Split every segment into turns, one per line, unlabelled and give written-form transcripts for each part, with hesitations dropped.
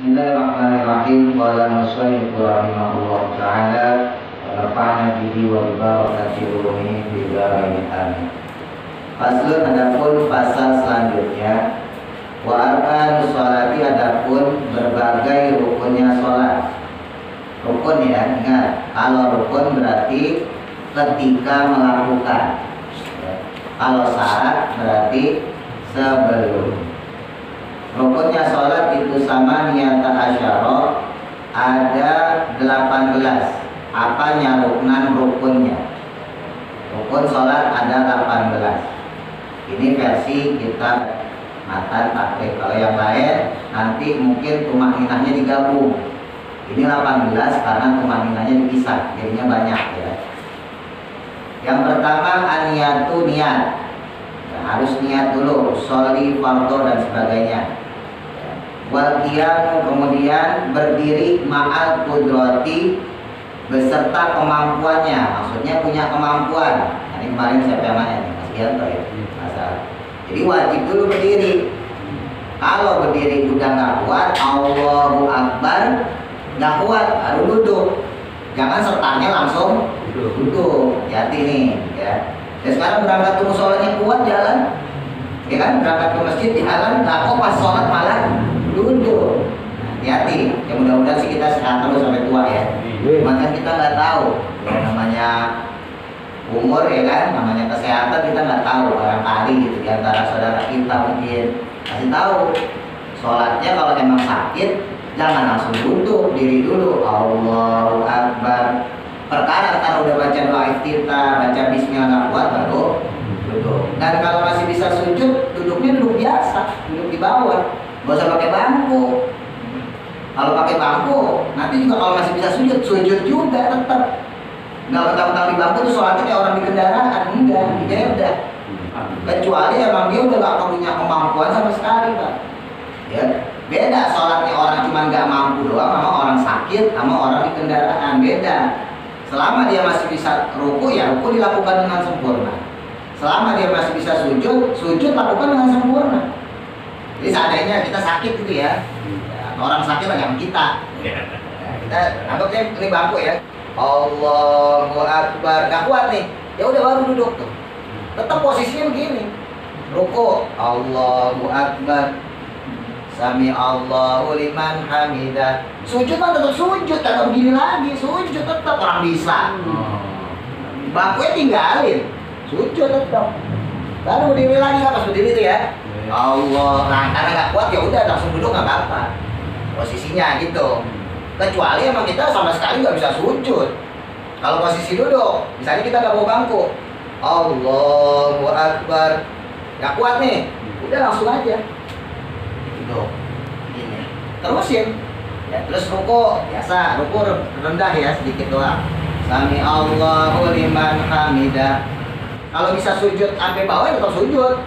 Bismillahirrahmanirrahim. Qala musannif rahimahullah ta'ala wa nafa'ana bihi wa bi barakati ulumihi fid dharain amin. Faslun, adapun pasal selanjutnya, wa arkanus sholati, adapun berbagai rukunnya sholat. Rukun ya, ingat, kalau rukun berarti ketika melakukan. Kalau syarat berarti sebelum. Rukunnya sholat itu sama niyata asyara, ada 18. Apanya rukunnya? Rukun sholat ada 18. Ini versi kita matan pakai. Kalau yang lain nanti mungkin tumaninahnya digabung. Ini 18 karena tumaninahnya dipisah, jadinya banyak ya. Yang pertama aniyatu, niat. Harus niat dulu, sholi, fardhu dan sebagainya. Wal qiyamu, kemudian berdiri ma'al qudrati, beserta kemampuannya, maksudnya punya kemampuan. Ini kemarin siapa yang nanya nih? Mas Gianto ya? Masalah. Jadi wajib dulu berdiri. Kalau berdiri udah nggak kuat, Allahu Akbar, nggak kuat, baru duduk. Jangan sertanya langsung duduk. Hati nih ya. Dan sekarang berangkat ke musolanya kuat jalan, ya kan? Berangkat ke masjid jalan, nah kok pas sholat malah duduk. Hati-hati. Ya mudah-mudahan sih kita sehat terus sampai tua ya. Cuman kan kita nggak tahu, ya namanya umur ya kan, namanya kesehatan kita nggak tahu. Barangkali gitu di antara saudara kita mungkin kasih tahu. Sholatnya kalau emang sakit jangan langsung duduk, diri dulu. Allahu Akbar. Perkara kalau udah baca doa iftitah, baca bismillah nggak kuat baru duduk. Dan kalau masih bisa sujud, duduknya duduk biasa, duduk di bawah. Gak usah pakai bangku. Kalau pakai bangku, nanti juga kalau masih bisa sujud juga tetap. Nggak mentang-mentang di bangku tuh sholatnya kayak orang di kendaraan, enggak, udah. Kecuali emang dia udah gak punya kemampuan sama sekali, Pak. Ya, beda sholatnya orang cuma nggak mampu doang sama orang sakit sama orang di kendaraan, beda. Selama dia masih bisa ruku, ya ruku dilakukan dengan sempurna. Selama dia masih bisa sujud, sujud lakukan dengan sempurna. Jadi seandainya kita sakit gitu ya, orang sakit macam kita. Kita anggapnya ini bangku ya. Allahu Akbar, gak kuat nih, ya udah baru duduk tuh. Tetap posisinya begini. Ruku, Allahu Akbar, Sami Allahu liman hamidah. Sujud kan tetap sujud, tetap begini lagi, sujud tetap orang bisa. Bangkunya tinggalin, sujud tetap. Lalu berdiri lagi kan, pas berdiri itu ya. Allah, nah karena nggak kuat ya udah langsung duduk nggak apa-apa. Posisinya gitu. Kecuali emang kita sama sekali nggak bisa sujud. Kalau posisi duduk, misalnya kita nggak bawa bangku, Allahu Akbar, nggak kuat nih, udah langsung aja. Duduk, ini, terusin. Ya, terus ruku, biasa, ruku rendah ya sedikit doang. Sami Allahu liman hamidah. Kalau bisa sujud sampai bawah tetap sujud.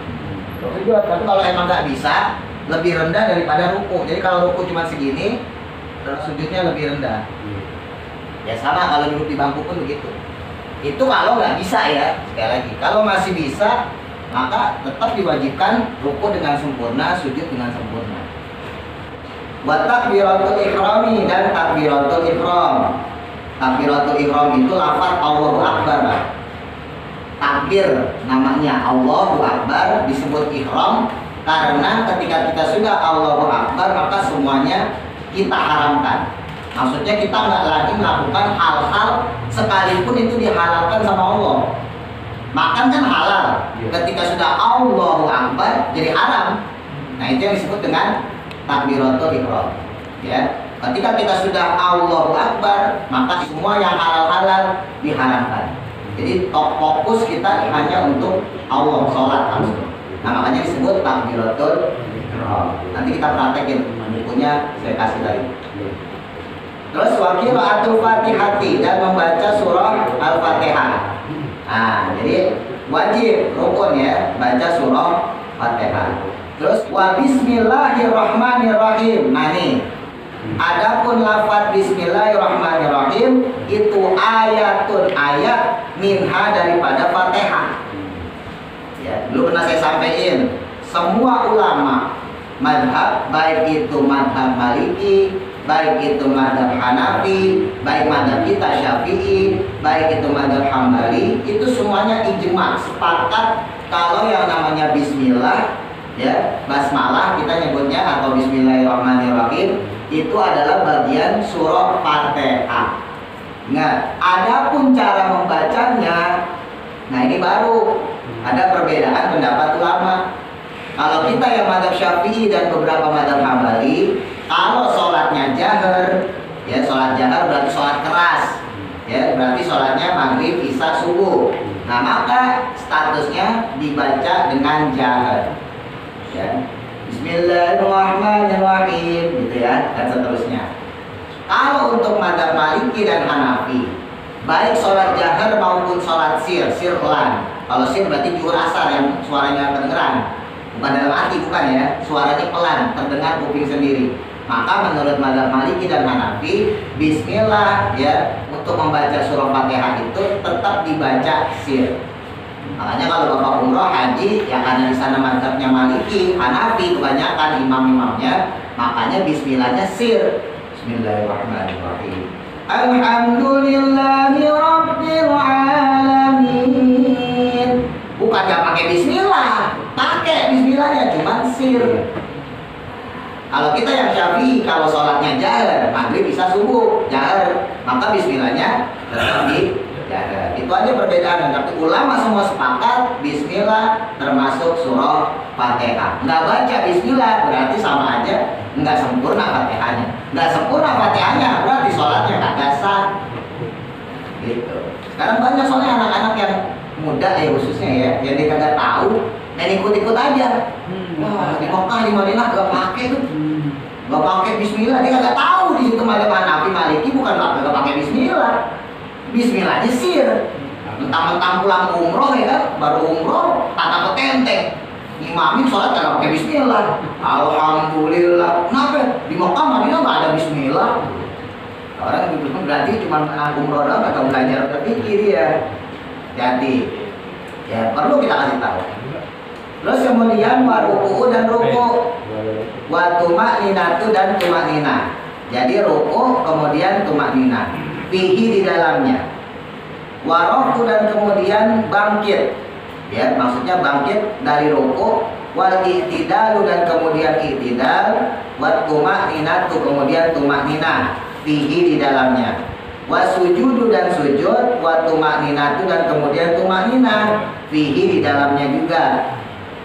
Tapi kalau emang nggak bisa, lebih rendah daripada ruku. Jadi kalau ruku cuma segini, terus sujudnya lebih rendah. Ya sama kalau duduk di bangku pun begitu. Itu kalau nggak bisa ya, sekali lagi. Kalau masih bisa, maka tetap diwajibkan ruku dengan sempurna, sujud dengan sempurna. Wa takbiratul ihrami, dan takbiratul ihram. Takbiratul ihram itu lafaz Allahu Akbar. Takbir namanya Allahu Akbar, disebut ihram karena ketika kita sudah Allahu Akbar maka semuanya kita haramkan. Maksudnya kita nggak lagi melakukan hal-hal sekalipun itu dihalalkan sama Allah. Makan kan halal, ketika sudah Allahu Akbar jadi haram. Nah itu yang disebut dengan takbiratul ihram. Ya, ketika kita sudah Allahu Akbar maka semua yang halal-halal diharamkan. Jadi fokus kita hanya untuk Allah, sholat langsung. Nah makanya disebut takbiratul ihram. Nanti kita praktekin bukunya saya kasih tadi. Terus wa qiraatul Fatihati, dan membaca surah Al-Fatihah. Nah, jadi wajib rukun ya, baca surah Fatihah. Terus wa bismillahirrahmanirrahim. Nah nih, adapun lafaz bismillahirrahmanirrahim itu ayatun, ayat minha daripada Fatihah. Ya, dulu pernah saya sampaikan, semua ulama madhab, baik itu madhab Maliki, baik itu madhab Hanafi, baik madhab kita Syafi'i, baik itu madhab Hambali, itu semuanya ijma, sepakat kalau yang namanya bismillah, ya, basmalah kita nyebutnya atau bismillahirrahmanirrahim, itu adalah bagian surah Fatihah. Nah, adapun cara membacanya, nah ini baru ada perbedaan pendapat ulama. Kalau kita yang madhab Syafi'i dan beberapa madhab Hambali, kalau sholatnya jahar, ya sholat jahar berarti sholat keras, ya berarti sholatnya maghrib, isya, subuh. Nah maka statusnya dibaca dengan jahar, ya. Bismillahirrahmanirrahim, gitu ya, dan seterusnya. Kalau untuk madhab Maliki dan Hanafi, baik sholat jahar maupun sholat sirlan. Kalau sir berarti juhur asar yang suaranya kedengeran, bukan dalam hati, bukan ya, suaranya pelan, terdengar kuping sendiri. Maka menurut madhab Maliki dan Hanafi, bismillah, ya, untuk membaca surah Fatihah itu tetap dibaca sir. Makanya kalau bapak umroh haji, ya karena di sana madhabnya Maliki, Hanafi kebanyakan imam-imamnya, makanya bismillahnya sir. Bismillahirrahmanirrahim. Alhamdulillahi rabbil alamin. Bukan gak pakai bismillah, pakai bismillahnya, cuman sir. Kalau kita yang Syafi'i, kalau sholatnya jahar, maghrib bisa subuh jahar, maka bismillahnya tetap di jahar. Itu aja perbedaan. Tapi ulama semua sepakat bismillah termasuk surah Fatihah. Nggak baca bismillah berarti sama aja nggak sempurna Fatihahnya. Nggak sempurna Fatihahnya berarti sholatnya kagak sah. Gitu. Sekarang banyak soalnya anak-anak yang muda ya khususnya ya, yang dia kagak tahu, dan ikut-ikut aja. Wah, di Mekah, di Madinah gak pakai tuh, gak pakai bismillah. Dia kagak tahu di situ madhab Hanafi Maliki bukan gak pakai bismillah. Bismillahnya sir. Mentang-mentang pulang umroh ya kan, baru umroh tata petenteng, imamin sholat gak pakai bismillah. Alhamdulillah. Kenapa? Di Mekah Madinah gak ada bismillah. Orang itu berarti cuma umroh doang atau belajar berpikir ya. Jadi ya perlu kita kasih tahu. Terus kemudian waruku dan ruku, watuma ninatu dan tumak nina. Jadi ruku kemudian tumak nina, fihi di dalamnya. Waroku dan kemudian bangkit, ya maksudnya bangkit dari ruku. Wal i'tidalu dan kemudian i'tidal. Wat tumak ninatu kemudian tumak nina, fihi di dalamnya. Wasujudu dan sujud, wa tumakninatu dan kemudian tumaknina, fihi di dalamnya juga.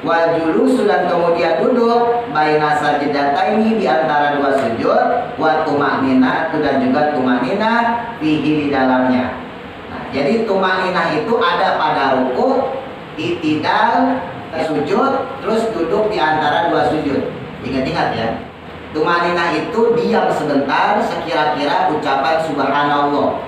Wa julusu dan kemudian duduk, baina sajdataini di antara dua sujud, wa tumakninatu dan juga tumaknina, fihi di dalamnya. Nah, jadi tumaknina itu ada pada ruku, i'tidal, sujud, terus duduk di antara dua sujud. Ingat-ingat ya. Tumanina itu diam sebentar sekira-kira ucapan subhanallah.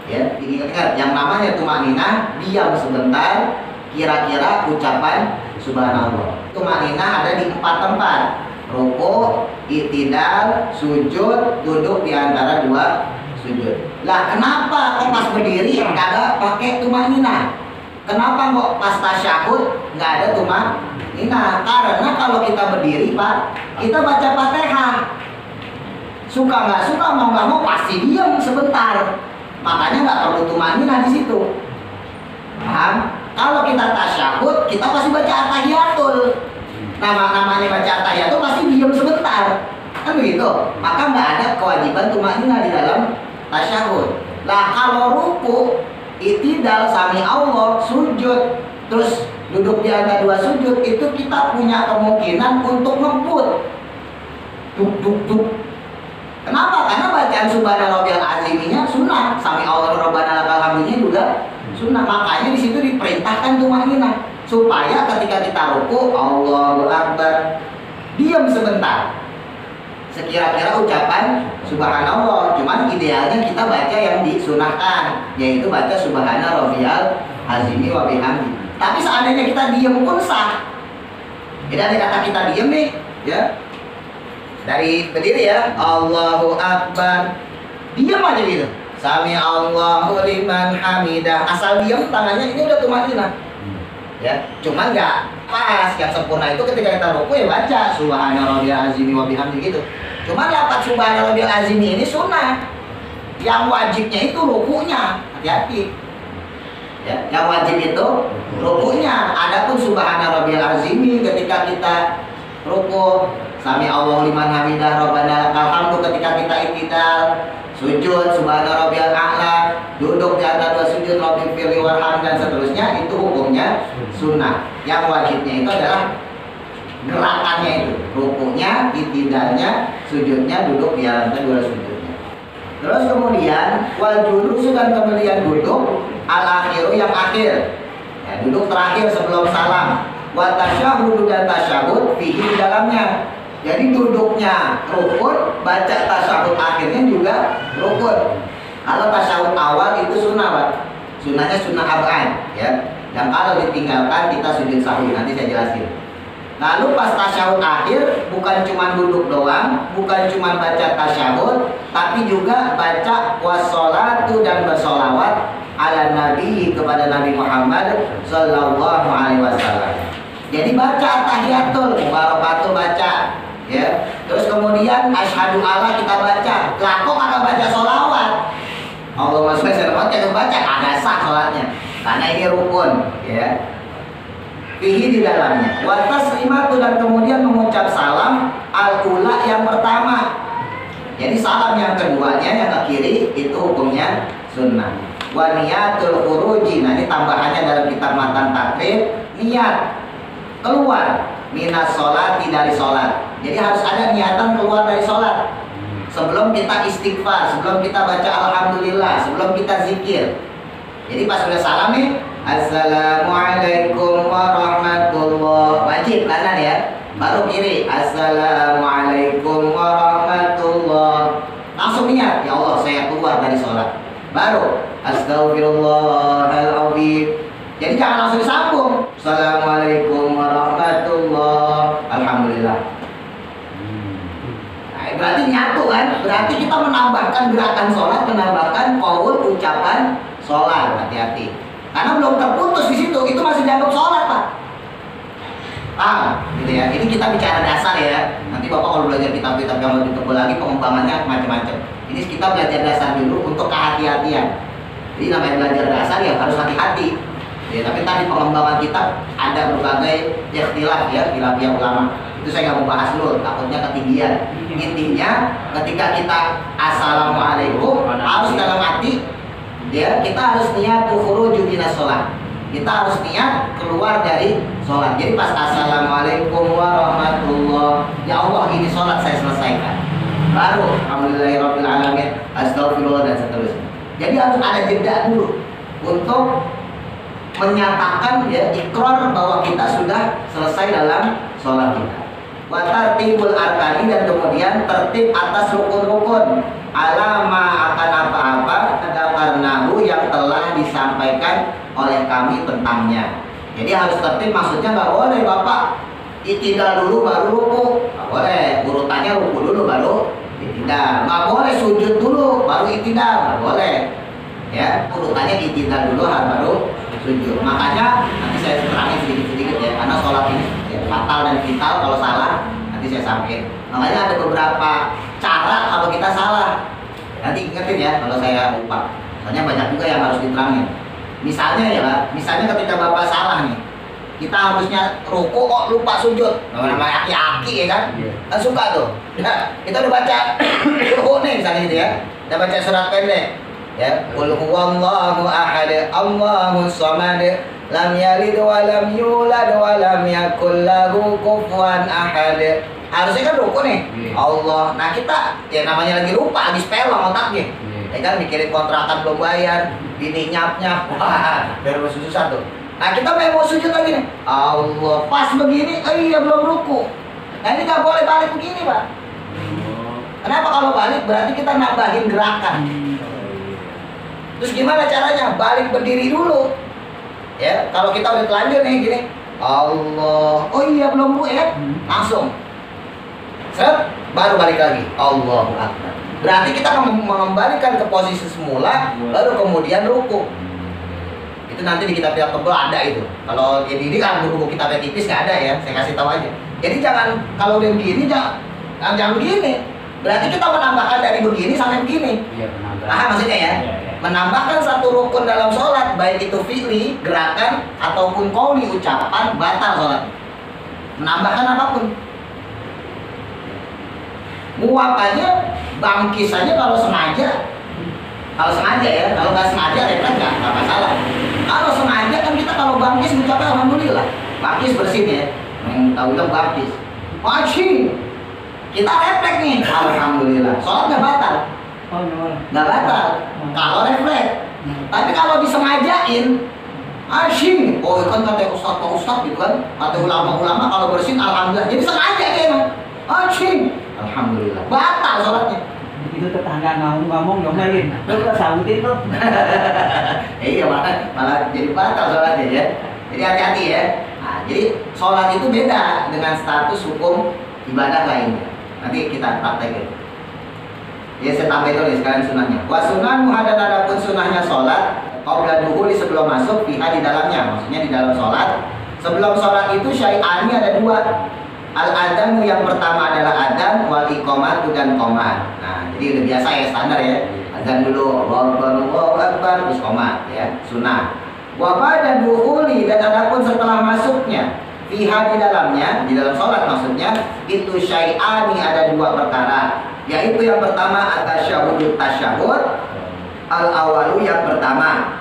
Ya, ingat yang namanya tumanina diam sebentar kira-kira ucapan subhanallah. Tumanina ada di 4 tempat. Ruku, i'tidal, sujud, duduk di antara dua sujud. Lah kenapa kok pas berdiri kagak pakai tumanina? Kenapa kok pas tasyahud nggak ada tumanina? Karena kalau kita berdiri Pak, kita baca Fatihah. Suka nggak suka, mau nggak mau pasti diam sebentar. Makanya nggak perlu tumanina di situ. Paham? Kalau kita tasyahud, kita pasti baca at-tahiyatul. Namanya baca at-tahiyatul pasti diam sebentar. Kan begitu? Maka nggak ada kewajiban tumanina di dalam tasyahud. Lah kalau ruku, i'tidal, sami Allah, sujud, terus duduk di antara dua sujud, itu kita punya kemungkinan untuk ngebut. Duk. Kenapa? Karena bacaan subhana rabbiyal aziminya sunnah, sami Allah rabbana lakal hamdunya juga sunnah. Makanya di situ diperintahkan tumanina supaya ketika kita ruku, Allahu Akbar, diam sebentar. Sekira-kira ucapan subhanallah, cuman idealnya kita baca yang disunahkan, yaitu baca subhana rabbiyal azimi wa bihamdi. Tapi seandainya kita diam pun sah. Jadi ada kata kita diam nih, ya. Dari berdiri ya, Allahu Akbar, diam aja gitu. Sami Allahu liman hamidah, asal diam tangannya ini udah tumanina. Ya, cuman nggak pas. Yang sempurna itu ketika kita ruku ya baca subhana rabbiyal azimi wa bihamdi gitu. Cuman lafaz subhana rabbiyal azimi ini sunnah. Yang wajibnya itu rukunya, hati-hati. Ya, yang wajib itu rukunya. Adapun subhana rabbiyal azimi ketika kita ruku, sami Allahu liman hamidah rabbana lakal hamdu ketika kita i'tidal, sujud subhana rabbiyal a'la, duduk di antara dua sujud rabbil firli warham dan seterusnya, itu hukumnya sunnah. Yang wajibnya itu adalah gerakannya itu, rukunya, i'tidalnya, sujudnya, duduk di antara dua sujudnya. Terus kemudian wal julusu dan kemudian duduk al akhiru yang akhir. Ya, duduk terakhir sebelum salam. Wa tasyahud dan tasyahud fihi di dalamnya. Jadi duduknya rukun, baca tasyahud akhirnya juga rukun. Kalau tasyahud awal itu sunnah, Pak. Sunnahnya sunnah ab'ad, ya. Dan kalau ditinggalkan kita sujud sahwi, nanti saya jelasin. Lalu pas tasyahud akhir bukan cuma duduk doang, bukan cuma baca tasyahud, tapi juga baca wassolatu dan bersolawat ala nabi kepada Nabi Muhammad sallallahu alaihi wasallam. Jadi baca tahiyatul mubarakatuh baca, ya. Terus kemudian asyhadu alla kita baca. Lah kok kagak baca solawat? Allahumma sholli ala Muhammad kita baca, kagak sah sholatnya. Karena ini rukun, ya. Fihi di dalamnya. Wa taslimatu dan kemudian mengucap salam al-ula yang pertama. Jadi salam yang keduanya yang ke kiri itu hukumnya sunnah. Wa niyatul khuruji, nah ini tambahannya dalam kitab matan takrib, niat keluar minas sholati dari sholat. Jadi harus ada niatan keluar dari sholat. Sebelum kita istighfar, sebelum kita baca alhamdulillah, sebelum kita zikir. Jadi pas udah salam nih, assalamualaikum warahmatullah, wajib kanan ya. Baru kiri, assalamualaikum warahmatullah. Langsung niat, ya Allah saya keluar dari sholat. Baru astaghfirullahaladzim. Jadi jangan langsung disambung. Assalamualaikum warahmatullah, alhamdulillah. Nah, berarti nyatu kan? Berarti kita menambahkan gerakan sholat, menambahkan qaul ucapan sholat. Hati-hati. Karena belum terputus di situ, itu masih dianggap sholat, Pak. Gitu ya. Ini kita bicara dasar ya. Nanti Bapak kalau belajar kitab-kitab yang lebih tebal lagi pengembangannya macam-macam. Ini kita belajar dasar dulu untuk kehati-hatian. Jadi namanya belajar dasar ya harus hati-hati. Ya, tapi tadi pengembangan kitab ada berbagai ikhtilaf ya, khilafiyah ulama. Itu saya nggak mau bahas dulu, takutnya ketinggian. Intinya ketika kita assalamualaikum harus dalam hati, ya kita harus niat khuruju minas sholat. Kita harus niat keluar dari sholat. Jadi pas assalamualaikum warahmatullah, ya Allah ini sholat saya selesaikan. Baru alhamdulillahirabbil alamin, astagfirullah dan seterusnya. Jadi harus ada jeda dulu untuk menyatakan ya ikrar bahwa kita sudah selesai dalam sholat kita. Wa tartibul arkani dan kemudian tertib atas rukun-rukun alama akan apa-apa karnahu yang telah disampaikan oleh kami tentangnya. Jadi harus tertib, maksudnya nggak boleh Bapak i'tidal dulu baru ruku, nggak boleh. Urutannya ruku dulu baru i'tidal, nggak boleh sujud dulu baru i'tidal, nggak boleh. Ya urutannya i'tidal dulu baru sujud. Makanya nanti saya terangin sedikit-sedikit ya, karena sholat ini ya, fatal dan vital kalau salah nanti saya sampaikan. Makanya ada beberapa cara kalau kita salah. Nanti ingetin ya kalau saya lupa. Soalnya banyak juga yang harus diterangin. Misalnya ya Pak, misalnya ketika Bapak salah nih, kita harusnya ruku kok lupa sujud. Namanya aki-aki ya kan? Kan suka tuh. Nah, kita udah baca ruku nih misalnya gitu ya. Udah baca surat pendek. Ya, qul huwallahu ahad, Allahus samad, lam yalid wa lam yulad wa lam yakul lahu kufuwan ahad. Harusnya kan ruku nih. Allah. Nah, kita ya namanya lagi lupa, lagi spelong otaknya. Ya kan mikirin kontrakan belum bayar, bini nyap-nyap. Wah, biar susah tuh. Nah, kita mau sujud lagi nih. Allah, pas begini, iya belum ruku. Nah, ini nggak boleh balik begini, Pak. Kenapa kalau balik? Berarti kita nambahin gerakan. Terus gimana caranya? Balik berdiri dulu. Ya, kalau kita udah telanjur nih gini. Allah. Oh iya belum ruku ya. Langsung. Set, baru balik lagi. Allahu Akbar. Berarti kita mengembalikan ke posisi semula, baru kemudian ruku. Itu nanti di kitab-kitab tebal ada itu. Kalau ini kan buku-buku kitabnya tipis nggak ada ya, saya kasih tahu aja. Jadi jangan kalau udah begini jangan begini. Berarti kita menambahkan dari begini sampai begini.
Iya, menambah.
Nah, maksudnya ya, menambahkan satu rukun dalam sholat, baik itu fi'li, gerakan, ataupun qauli, ucapan, batal sholat. Menambahkan apapun. Muap aja, bangkis aja kalau sengaja. Kalau sengaja ya, kalau nggak sengaja refleks nggak masalah. Kalau sengaja kan kita kalau bangkis mengucapkan alhamdulillah. Bangkis bersih ya, yang tahu bilang bangkis. Wajib. Kita refleks nih, alhamdulillah. Sholat nggak batal.
Oh,
Nggak batal. Kalau refleks. Tapi kalau disengajain, asyik. Oh kan kata ustaz gitu kan, kata ulama-ulama kalau bersin alhamdulillah. Jadi sengaja dia emang. Asyik. Alhamdulillah. Batal sholatnya.
Itu tetangga ngomong ngomelin, lu kok sautin tuh?
Iya malah jadi batal sholatnya ya. Jadi hati-hati ya. Nah, jadi sholat itu beda dengan status hukum ibadah lainnya. Nanti kita praktekin. Ya saya tambahin dulu sekalian sunahnya. Wa sunanu hadan adapun sunahnya sholat qabla duhuli sebelum masuk fiha di dalamnya. Maksudnya di dalam sholat. Sebelum sholat itu syai'ani ada dua. Al-adanu yang pertama adalah adan, wal iqamatu dan qomat. Nah, jadi udah biasa ya, standar ya. Azan dulu, Allahu Akbar, terus qomat ya, sunnah. Wa ba'da dukhuli dan adapun setelah masuknya fiha di dalam sholat maksudnya itu syai'ani ada dua perkara. Yaitu yang pertama at-tasyahudut tasyahud, al-awalu yang pertama.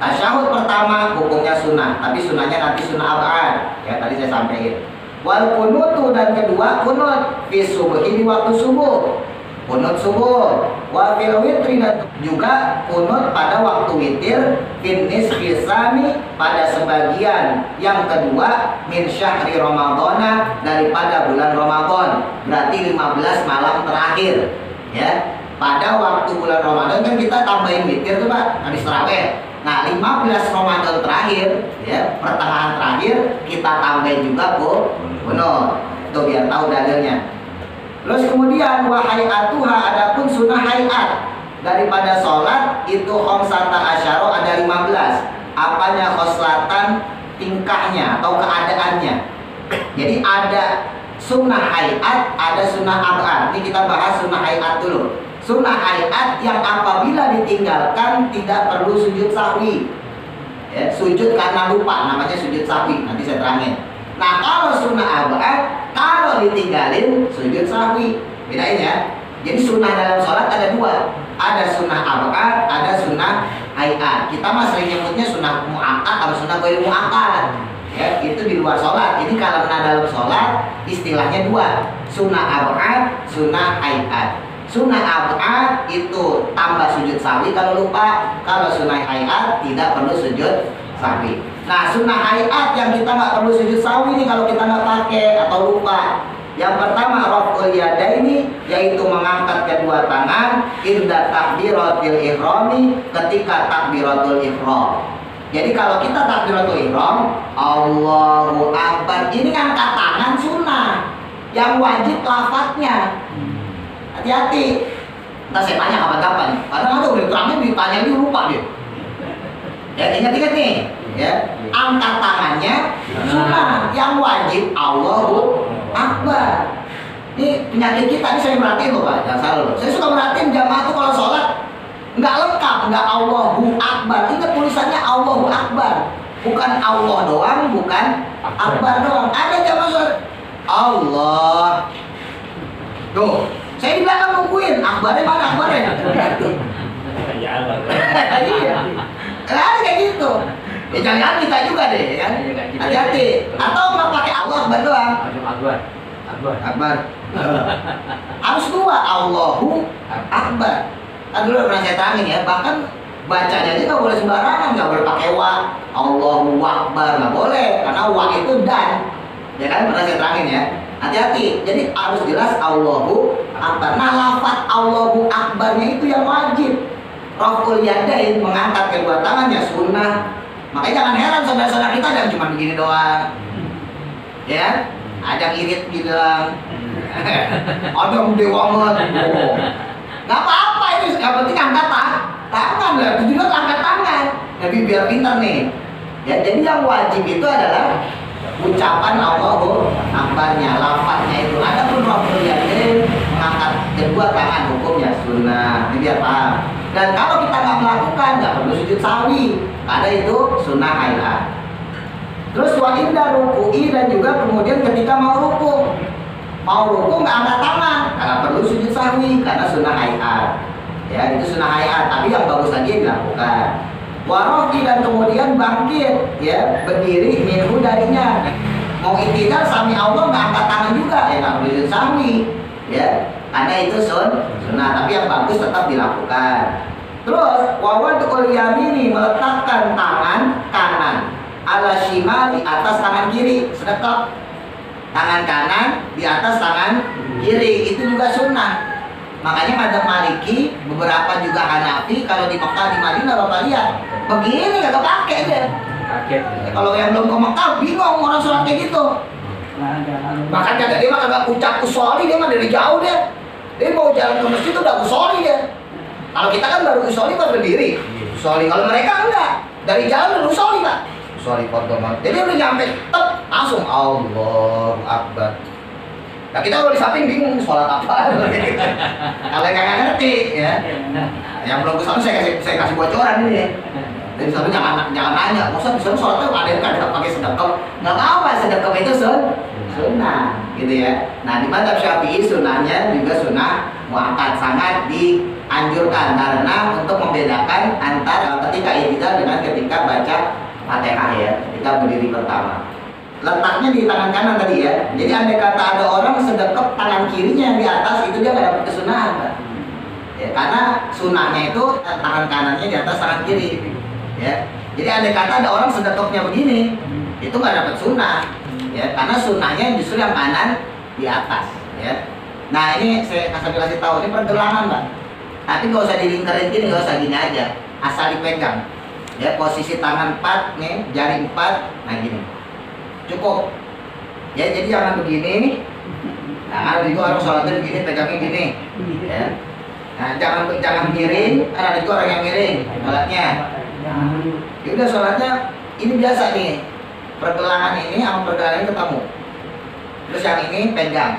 Tasyahud pertama hukumnya sunnah, tapi sunnahnya nanti sunnah ab'ad. Ya, tadi saya sampaikan. Wal kunutu dan kedua kunut fi subuhi di waktu subuh, kunut subuh. Wa fil witri dan juga kunut pada waktu witir finis fisani pada sebagian yang kedua min syahri ramadhana daripada bulan Ramadan, berarti 15 malam terakhir ya. Pada waktu bulan Ramadan kan kita tambahin witir tuh Pak, habis tarawih. Nah 15 Ramadan terakhir ya, pertengahan terakhir kita tambahin juga kunut. Itu biar tahu dalilnya. Terus kemudian wa hayatuha adapun sunnah hayat daripada sholat itu khamsata asyara ada 15. Apanya khoslatan tingkahnya atau keadaannya. Jadi ada sunnah hayat, ada sunnah ab'ad. Ini kita bahas sunnah hayat dulu. Sunnah hayat yang apabila ditinggalkan tidak perlu sujud sahwi ya, sujud karena lupa namanya sujud sahwi, nanti saya terangin. Nah kalau sunnah ab'ad kalau ditinggalin sujud sahwi, bedain ya. Jadi sunnah dalam sholat ada dua, ada sunnah ab'ad, ada sunnah hayat. Kita mah sering nyebutnya sunnah mu'akkad atau sunnah ghairu mu'akkad ya, itu di luar sholat. Ini kalau dalam sholat istilahnya dua, sunnah ab'ad, sunnah hayat. Sunnah ab'ad itu tambah sujud sahwi kalau lupa. Kalau sunnah hayat tidak perlu sujud sahwi. Nah sunnah hayat yang kita nggak perlu sujud sahwi ini kalau kita nggak pakai atau lupa. Yang pertama raf'ul yadaini, yaitu mengangkat kedua tangan inda takbiratul ihrami, ketika takbiratul ihram. Jadi kalau kita takbiratul ihram Allahu Akbar, ini angkat tangan sunnah, yang wajib lafadznya. Hati-hati, ntar saya tanya kapan-kapan. Kadang ada udah terangnya ditanya dia lupa dia. Ya ingat-ingat nih, ya angkat tangannya sunnah, yang wajib Allahu Akbar. Ini penyakit kita, ini saya merhatiin loh Pak, jangan salah loh. Saya suka merhatiin jamaah tuh kalau sholat nggak lengkap, nggak Allahu Akbar. Ingat tulisannya Allahu Akbar, bukan Allah doang, bukan Akbar doang. Ada jamaah sholat Allah. Tuh. Saya di belakang nungguin, akbarnya mana akbarnya? Iya. Ada kayak gitu. Ya jangan kita juga deh, kan? Hati-hati. Atau nggak pakai Allah akbar doang? Akbar. Harus dua, Allahu Akbar. Kan dulu pernah saya terangin ya, bahkan bacanya aja nggak boleh sembarangan, nggak boleh pakai wa. Allahu Akbar nggak boleh, karena wa itu dan. Ya kan pernah saya terangin ya. Hati-hati, jadi harus jelas Allahu Akbar. Nah lafaz Allahu Akbarnya itu yang wajib. Raf'ul yadain, mengangkat kedua tangannya sunnah. Makanya jangan heran saudara-saudara kita yang cuma begini doang. Ya, ada irit bilang ada gede banget. Gak apa-apa ini, yang penting angkat tangan lah. Tujuan angkat tangan. Nabi biar pintar nih. Ya, jadi yang wajib itu adalah ucapan Allahu Akbarnya, lafadznya itu. Ada pun raful yadain, mengangkat kedua tangan, hukumnya sunnah. Ini biar paham. Dan kalau kita nggak melakukan, nggak perlu sujud sahwi, karena itu sunnah hayat. Terus wa inda ruku'i, dan juga kemudian ketika mau ruku nggak angkat tangan, nggak perlu sujud sahwi karena sunnah hayat. Ya, itu sunnah hayat. Tapi yang bagus lagi dilakukan. Warofi, dan kemudian bangkit, ya, berdiri minhu darinya. Mau itidal sami Allah nggak angkat tangan juga, ya nggak perlu sujud sahwi, ya, karena itu sunnah. Tapi yang bagus tetap dilakukan. Terus wawadul yamini, meletakkan tangan kanan ala shimali, atas tangan kiri, sedekap. Tangan kanan di atas tangan kiri, itu juga sunnah. Makanya madzhab Maliki, beberapa juga Hanafi, kalau di Mekah, di Madinah bapak lihat begini kagak pakai deh. Kalau yang belum ke Mekah bingung orang sholat kayak gitu. Bahkan kagak, dia mah kagak ucap usoli, dia mah dari jauh dia. Dia mau jalan ke masjid udah usoli dia. Kalau kita kan baru usoli pas berdiri. Usoli, kalau mereka enggak, dari jalan udah usoli Pak. Usoli potongan. Jadi udah nyampe, tep, langsung Allahu Akbar. Nah kita kalau di samping bingung sholat apa. Kalau yang nggak ngerti, ya. Yang belum kesana saya kasih bocoran ini. Jadi satu jangan nanya, maksudnya bisa sholat tuh ada yang kadang pakai sedekap. Nggak apa, sedekap itu sunnah, gitu ya. Nah di madzhab Syafi'i sunnahnya juga sunnah muakkad, sangat dianjurkan karena untuk membedakan antara ketika i'tidal dengan ketika baca Fatihah, ya, ketika berdiri pertama. Letaknya di tangan kanan tadi, ya. Jadi andai kata ada orang sedekap tangan kirinya yang di atas, itu dia nggak dapat kesunahan, Pak. Ya, karena sunnahnya itu tangan kanannya di atas tangan kiri, ya. Jadi andai kata ada orang sedekapnya begini, itu nggak dapat sunnah, ya. Karena sunnahnya justru yang kanan di atas, ya. Nah ini saya kasih tahu, ini pergelangan, Pak. Tapi nggak usah dilingkarin gini, nggak usah gini aja, asal dipegang, ya. Posisi tangan 4 nih, jari 4, nah gini. Cukup, ya. Jadi jangan begini. Nah, ada juga orang sholatnya begini, pegangnya gini, ya. Nah, jangan miring. Ada juga orang yang miring sholatnya. Ya udah, sholatnya ini biasa nih, pergelangan ini sama pergelangan ini ketemu. Terus yang ini pegang,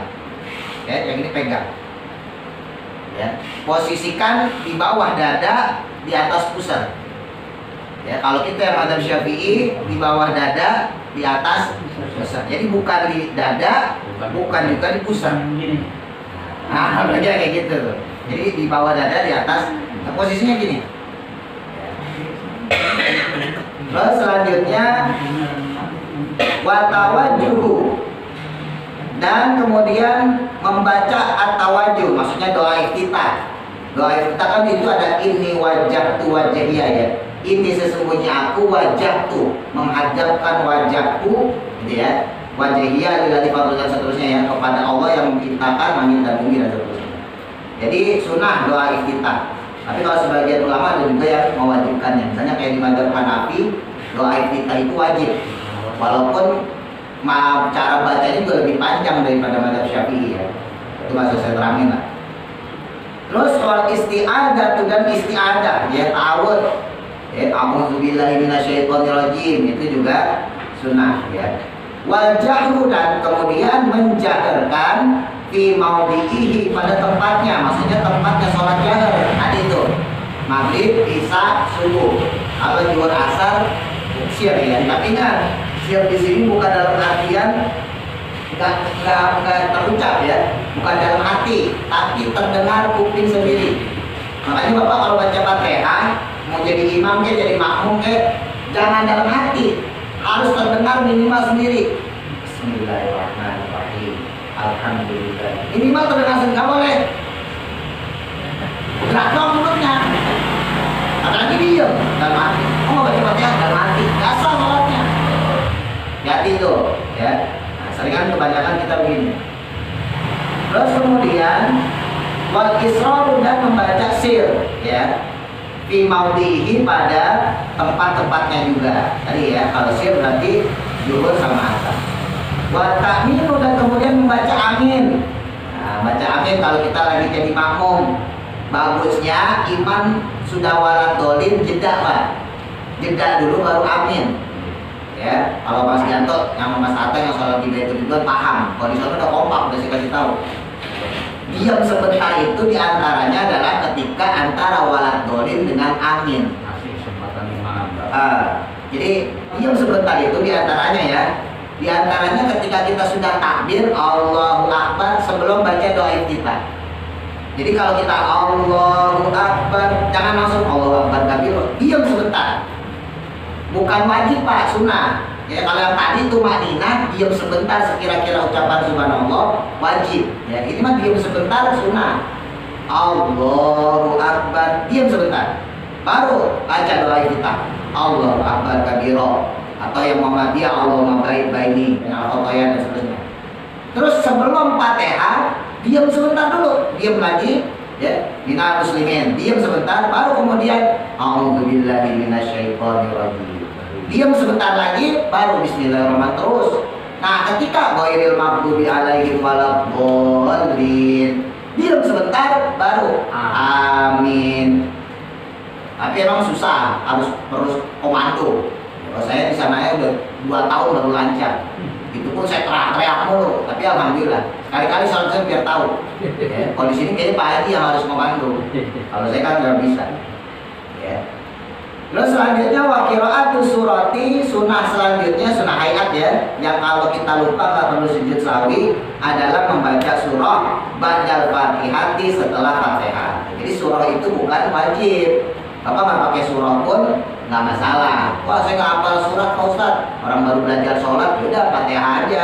ya, yang ini pegang, ya. Posisikan di bawah dada, di atas pusar. Ya, kalau kita yang madzhab Syafi'i di bawah dada, di atas pusar. Jadi bukan di dada, bukan juga di pusar. Nah, harusnya kayak gitu. Jadi di bawah dada, di atas. Nah, posisinya gini. Terus selanjutnya watawajjuhu, dan kemudian membaca at-tawajjuh, maksudnya doa iftitah. Doa iftitah kan itu ada inni wajjahtu wajhiyya, ya. Ini sesungguhnya aku wajahku, menghadapkan wajahku, gitu ya. Wajhiyya lillahi fardhu dan seterusnya, ya, kepada Allah yang menciptakan langit dan bumi dan seterusnya. Jadi sunnah doa iftitah. Tapi kalau sebagian ulama ada juga yang mewajibkannya. Misalnya kayak di madzhab Hanafi, doa iftitah itu wajib. Walaupun cara bacanya juga lebih panjang daripada madzhab Syafi'i, ya. Itu masuk saya terangin lah. Terus wal isti'adzah, dan isti'adzah, ya, ta'awudz. Ya, a'udzubillahi minasyaitonirrajim, itu juga sunnah, ya. Wal jahru, dan kemudian menjaharkan fi maudhi'ihi, pada tempatnya, maksudnya tempatnya sholat jahar. Ada itu maghrib, isya, subuh. Kalau zuhur, asar, sir, ya. Tapi kan sir di sini bukan dalam artian nggak terucap, ya, bukan dalam hati, tapi terdengar kuping sendiri. Makanya Bapak kalau baca Fatihah, mau jadi imam ke, jadi makmum ke, jangan dalam hati, harus terdengar minimal sendiri. Bismillahirrahmanirrahim. Alhamdulillah. Minimal terdengar sendiri, nggak boleh gerak dong mulutnya. Apalagi diem dalam hati. Oh, mau baca Fatihah dalam hati, nggak sah sholatnya. Hati itu, ya. Nah, seringan kebanyakan kita begini. Terus kemudian wal israr, dan membaca sir, ya, fi maudhihi, pada tempat-tempatnya juga. Tadi, ya, kalau sir berarti zuhur sama asar. Wa ta'minu, dan kemudian membaca amin. Nah, baca amin kalau kita lagi jadi makmum. Bagusnya imam sudah waladolin jeda, Pak. jeda dulu baru amin. Ya, kalau Mas Yanto yang Mas Atta yang sholat di itu juga paham. Kalau di sana udah kompak, udah saya kasih tahu. Diam sebentar itu diantaranya adalah ketika antara walad dolin dengan amin.
Masih kesempatan imam.
Jadi diam sebentar itu diantaranya ya. Diantaranya ketika kita sudah takbir Allahu Akbar sebelum baca doa kita. Jadi kalau kita Allahu Akbar, jangan langsung Allahu Akbar kabir, diam sebentar. Bukan wajib Pak, sunnah. Ya, kalau yang tadi itu Madinah, diam sebentar sekira-kira ucapan subhanallah wajib. Ya, ini mah diam sebentar sunnah. Allahu Akbar, diam sebentar. Baru baca doa kita. Allahu Akbar kabiro. Atau yang Muhammadiyah Allahumma baik baini dengan al-Fatihah dan seterusnya. Terus sebelum Fatihah diam sebentar dulu, diam lagi, ya, minal muslimin, diam sebentar, baru kemudian a'udzubillahi minasyaitonirrajim. Diam sebentar lagi, baru bismillahirrahmanirrahim terus. Nah, ketika ghairil maghdubi alaihim waladdallin, diam sebentar, baru amin. Tapi emang susah, harus terus komando. Kalau saya di sana udah 2 tahun baru lancar. Itu pun saya teriak-teriak mulu, tapi alhamdulillah sekali-kali saya biar tahu. Ya, kalau di sini kayaknya Pak Haji yang harus komando. Kalau saya kan nggak bisa. Ya. Terus selanjutnya wa qira'atu surati, sunnah selanjutnya sunnah hayat ya, yang kalau kita lupa nggak perlu sujud sawi adalah membaca surah ba'dal Fatihati setelah Fatihah. Jadi surah itu bukan wajib. Bapak nggak pakai surah pun nggak masalah. Wah saya nggak hafal surat Pak Ustaz, orang baru belajar sholat, ya udah Fatihah aja.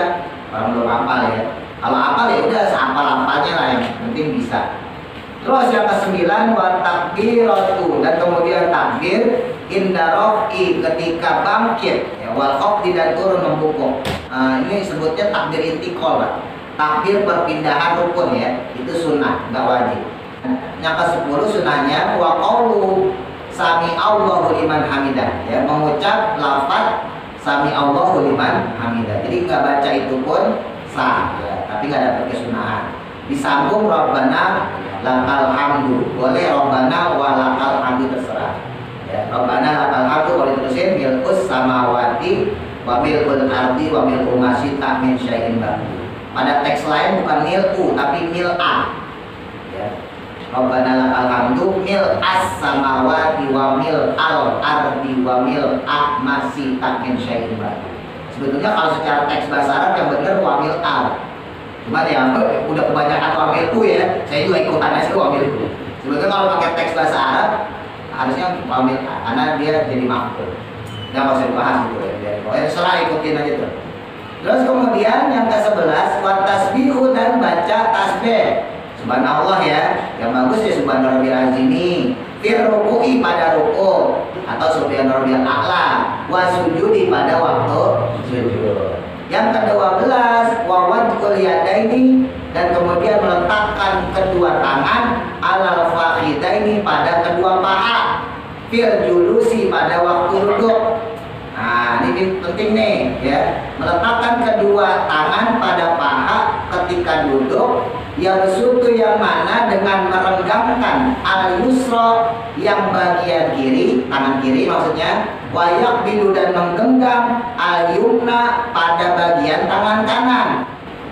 Orang belum hafal ya. Kalau hafal ya udah sehafal-hafalnya lah, yang penting bisa. Terus yang ke-9 wa takbiratu, dan kemudian takbir inda rofi ketika bangkit ya, wal khafdi dan turun membungkuk. Ini sebutnya takbir intikal Pak. Takbir perpindahan rukun ya, itu sunnah, nggak wajib. Yang ke-10 sunnahnya wa qaulu sami Allahu liman hamidah ya, mengucap lafaz sami Allahu liman hamidah. Jadi nggak baca itu pun sah ya, tapi nggak dapat kesunahan. Disambung Rabbana lakal hamdu, boleh Rabbana wa lakal hamdu terserah ya. Rabbana lakal hamdu boleh terusin milkus samawati wa milkul ardi wa milku masita min syai'in ba'du. Pada teks lain bukan milku tapi mil'a ya. Rabbana lakal hamdu mil'as samawati wa mil'al ardi wa mil'a masita min syai'in ba'du. Sebetulnya kalau secara teks bahasa Arab yang benar wa mil'al. Cuman ya udah kebanyakan wamilku ya, saya juga ikutan aja wamilku. Sebetulnya kalau pakai teks bahasa Arab harusnya wamil, karena dia jadi maf'ul. Nggak usah dibahas gitu ya. Pokoknya serah ikutin aja tuh. Terus kemudian yang ke-11 wa tasbihu, dan baca tasbih. Subhanallah ya, yang bagus ya subhanallah azimi. Fir ruku'i pada ruku, atau subhanallah a'la. Wa sujudi pada waktu sujud. Yang ke-12 wa wad'ul yadaini, dan kemudian meletakkan kedua tangan alal fakhidaini pada kedua paha, fil julusi pada waktu duduk. Nah, ini penting nih ya, meletakkan kedua tangan pada paha ketika duduk, yang besutu yang mana dengan merenggangkan al yusra yang bagian kiri, tangan kiri maksudnya, wayak bilu dan menggenggam al yumna pada bagian tangan kanan,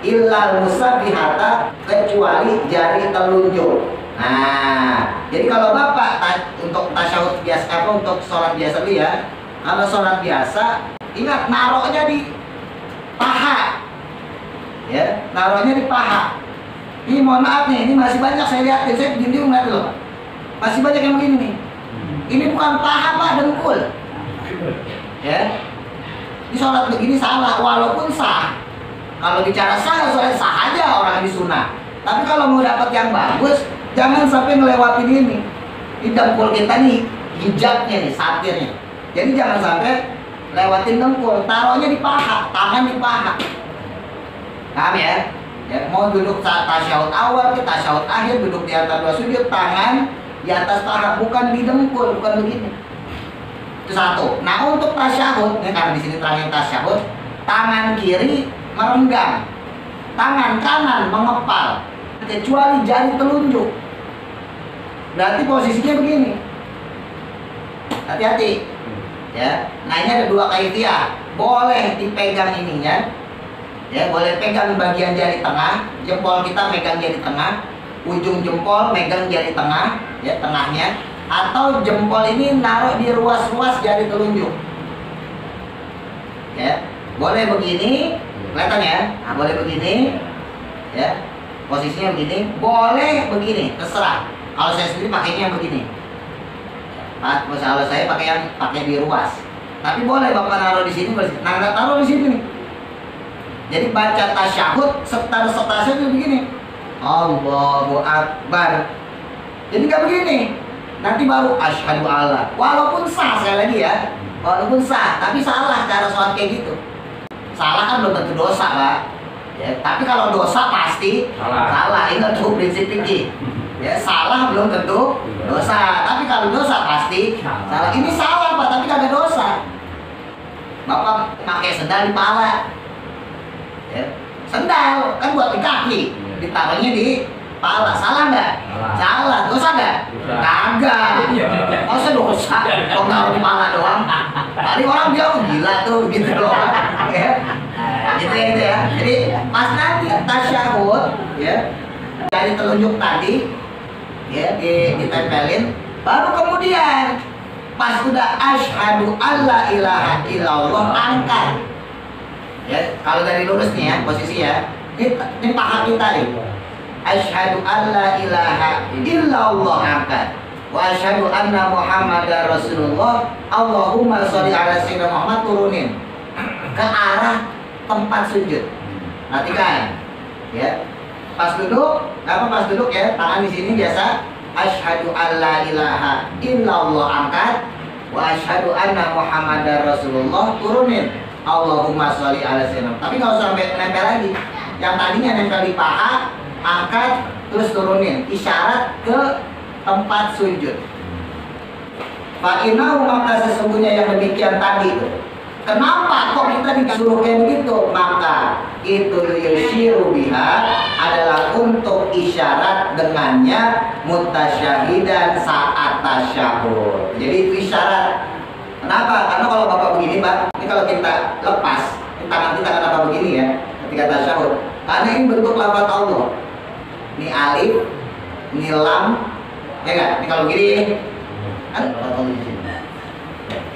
illal musabihata kecuali jari telunjuk. Nah, jadi kalau Bapak untuk tasyahud biasa, untuk sholat biasa dulu ya, kalau sholat biasa ingat naruhnya di paha ya, naruhnya di paha. Ini mohon maaf nih, ini masih banyak saya lihat, saya diem-diem ngeliat loh, masih banyak yang begini nih. Ini bukan paha Pak, dengkul ya. Ini sholat begini salah, walaupun sah. Kalau bicara sah, soalnya sah aja orang di sunnah. Tapi kalau mau dapat yang bagus, jangan sampai ngelewatin ini. Ini dengkul kita nih, hijabnya nih, satirnya. Jadi jangan sampai lewatin dengkul, taruhnya di paha, tangan di paha. Paham ya? Ya, mau duduk saat tasyahud awal, kita tasyahud akhir, duduk di antara dua sujud, tangan di atas paha, bukan di dengkul, bukan begini. Itu satu. Nah, untuk tasyahud, ini karena di sini terangin tasyahud, tangan kiri merenggang, tangan kanan mengepal, kecuali jari telunjuk. Berarti posisinya begini. Hati-hati. Ya, nah ini ada dua kaifiah. Boleh dipegang ininya, ya, boleh pegang bagian jari tengah, jempol kita megang jari tengah, ujung jempol megang jari tengah, ya, tengahnya, atau jempol ini naruh di ruas-ruas jari telunjuk. Ya, boleh begini, kelihatan ya? Nah, boleh begini, ya, posisinya begini, boleh begini, terserah. Kalau saya sendiri pakainya begini. Kalau saya pakai di ruas. Tapi boleh Bapak naruh di sini, nah taruh di sini nih. Jadi baca tasyahud setar-setarnya itu begini. Allahu Akbar. Jadi nggak begini. Nanti baru asyhadu alla. Walaupun sah sekali lagi ya. Walaupun sah, tapi salah cara sholat kayak gitu. Salah kan belum tentu dosa, Pak. Ya, tapi kalau dosa pasti salah. Ingat tuh prinsip fikih. Ya, salah belum tentu dosa, tapi kalau dosa pasti salah. Ini salah Pak, tapi kagak dosa. Bapak pakai sendal di pala, ya. Sendal kan buat di kaki, ditaruhnya di pala, salah nggak? Salah, dosa nggak? Kagak. Masa dosa? Kok naruh di pala doang? Tadi orang bilang gila tuh, gitu loh. Ya, gitu ya. Jadi pas nanti tasyahud, ya, dari telunjuk tadi, ya, ditempelin, baru kemudian pas sudah asyhadu alla ilaha illallah angkat. Ya, kalau dari lurus nih ya posisi ya, ini paha kita nih, asyhadu alla ilaha illallah angkat, wa asyhadu anna muhammadar rasulullah, Allahumma sholli ala sayyidina Muhammad, turunin ke arah tempat sujud. Perhatikan, ya. Pas duduk ya, tangan di sini biasa. Asyhadu alla ilaha illallah angkat, wa asyhadu anna muhammadar rasulullah, turunin Allahumma sholli ala sayyidina. Tapi kalau sampai nempel lagi, yang tadinya nempel di paha, angkat terus turunin, isyarat ke tempat sujud. Fa innahu, maka sesungguhnya yang demikian tadi itu. Kenapa kok kita disuruh kayak begitu? Maka itu yusyiru biha adalah untuk isyarat dengannya mutasyahidan saat tasyahud. Jadi itu isyarat. Kenapa? Karena kalau Bapak begini Pak, ini kalau kita lepas, ini tangan kita kenapa begini ya ketika tasyahud? Karena ini bentuk lafaz Allah. Ini alif, ini lam, ya nggak? Ini kalau begini kan Allah di sini.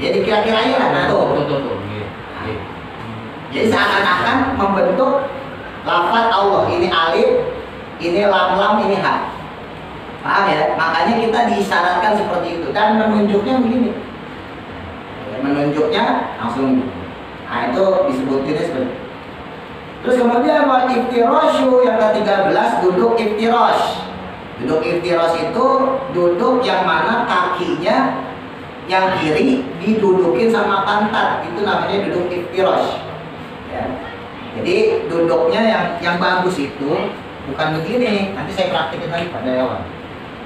Jadi kira-kiranya lah, nah tuh. Jadi seakan-akan membentuk lafaz Allah. Ini alif, ini lam, ini ha. Paham ya? Makanya kita diisyaratkan seperti itu. Dan menunjuknya begini. Menunjuknya langsung. Nah itu disebutinnya seperti itu. Terus kemudian wal iftirasyu yang ke-13, duduk iftiras. Duduk iftiras itu duduk yang mana kakinya yang kiri didudukin sama pantat, itu namanya duduk iftiras. Ya. Jadi duduknya yang bagus itu bukan begini. Nanti saya praktikin lagi pada awal.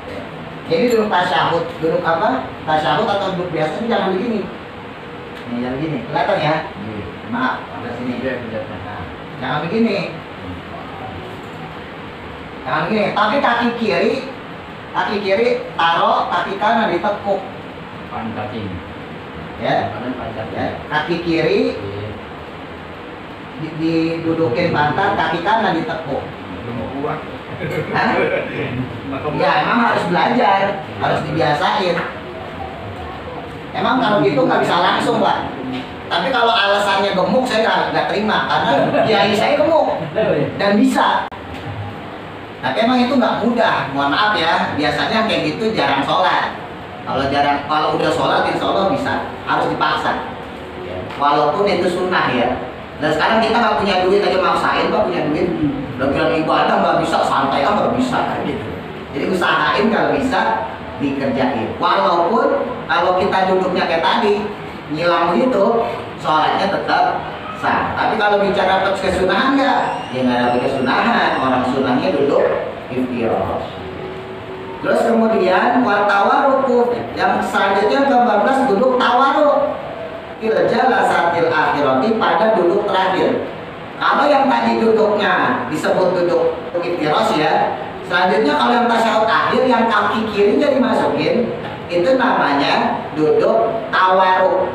Ya. Jadi duduk tasyahud, duduk apa? Tasyahud atau duduk biasa ini jangan begini. Nih, jangan begini. Kelihatan ya? Maaf, ada sini. Nah, jangan begini. Jangan begini. Tapi kaki kiri taruh, kaki kanan ditekuk.
Pancating.
Ya, kaki kiri didudukin pantat, kaki kanan ditekuk. Hah? Ya emang harus belajar, harus dibiasain. Emang kalau gitu nggak bisa langsung Pak. Tapi kalau alasannya gemuk saya nggak terima karena kiai saya gemuk dan bisa. Tapi emang itu nggak mudah. Mohon maaf ya, biasanya kayak gitu jarang sholat. Kalau udah sholat insya Allah bisa, harus dipaksa. Walaupun itu sunnah ya. Dan sekarang kita nggak punya duit aja maksain Pak, punya duit. Udah bilang ibadah nggak bisa, santai nggak bisa gitu. Jadi usahain kalau bisa dikerjain. Walaupun kalau kita duduknya kayak tadi ngilang gitu, sholatnya tetap sah. Tapi kalau bicara kesunahan nggak, ya nggak ada kesunahan. Orang sunahnya duduk iftiras. Terus kemudian wartawaruku yang selanjutnya ke-14 duduk tawaruk jalasatil akhirati pada duduk terakhir. Kalau yang tadi duduknya disebut duduk iftiras ya, selanjutnya kalau yang tasyahud akhir yang kaki kirinya dimasukin itu namanya duduk tawaruk.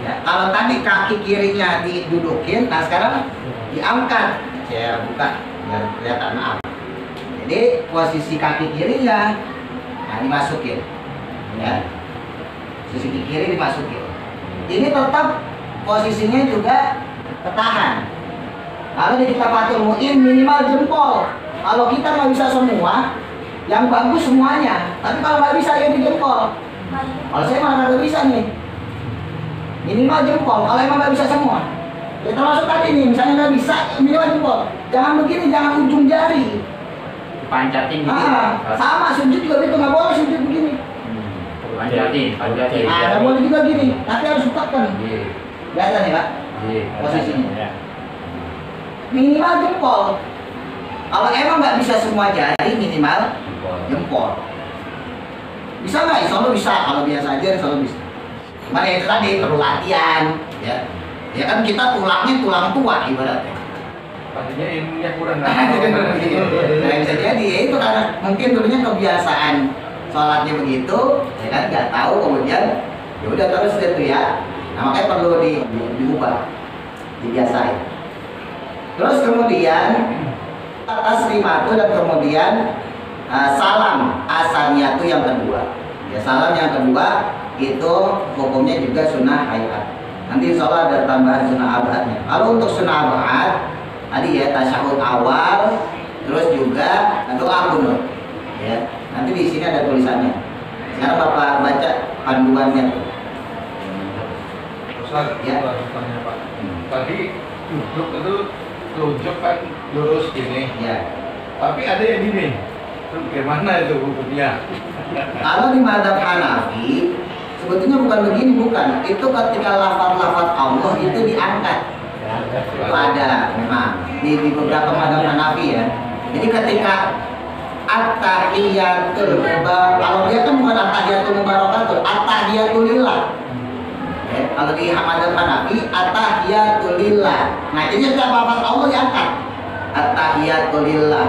Ya, kalau tadi kaki kirinya didudukin, nah sekarang diangkat. Saya buka biar kelihatan, maaf. Jadi posisi kaki kirinya, nah dimasukin, ya. Posisi kiri dimasukin. Ini tetap posisinya juga tertahan. Kalau di Kifatul Mu'in minimal jempol. Kalau kita nggak bisa semua, yang bagus semuanya. Tapi kalau nggak bisa ya di jempol. Kalau saya malah nggak bisa nih. Minimal jempol. Kalau emang nggak bisa semua, ya termasuk tadi nih, misalnya nggak bisa minimal jempol. Jangan begini, jangan ujung jari.
Pancatin gitu.
Sama sujud juga gitu, nggak boleh sujud begini.
Pancatin.
Nah, nggak boleh juga gini. Tapi harus bukakan. Kelihatan ya Pak? Posisinya. Minimal jempol. Kalau emang nggak bisa semua jari, minimal jempol. Bisa nggak? Insya Allah bisa. Kalau biasa aja, insya Allah bisa. Cuman itu tadi perlu latihan, ya. Ya kan kita tulangnya tulang tua ibaratnya.
Pastinya ilmunya kurang.
Nah, bisa jadi ya itu karena mungkin dulunya kebiasaan sholatnya begitu, ya kan nggak tahu kemudian ya udah terus itu ya. Nah, makanya perlu diubah, dibiasain. Terus kemudian taslimatu dan kemudian salam asaniyatu yang kedua. Ya, salam yang kedua itu hukumnya juga sunnah hayat. Nanti insya Allah ada tambahan sunnah abadnya. Kalau untuk sunnah abad tadi ya tasyahud awal, terus juga doa kunut. Ya, nanti di sini ada tulisannya. Sekarang Bapak baca panduannya.
Ustaz,
Ya.
tanya Pak. Tadi duduk itu telunjuk kan lurus gini.
Ya.
Tapi ada yang gini. Itu gimana itu hukumnya?
Kalau di mazhab Hanafi sebetulnya bukan begini, bukan. Itu ketika lafaz-lafaz Allah itu diangkat. Itu ada memang di beberapa mazhab Hanafi ya. Jadi ketika at-tahiyatul mubarak, kalau dia kan bukan at-tahiyatul mubarakatul, at-tahiyatul lillah. Ya, kalau di mazhab Hanafi at-tahiyatul lillah. Nah, ini setiap lafaz Allah diangkat. At-tahiyatul lillah,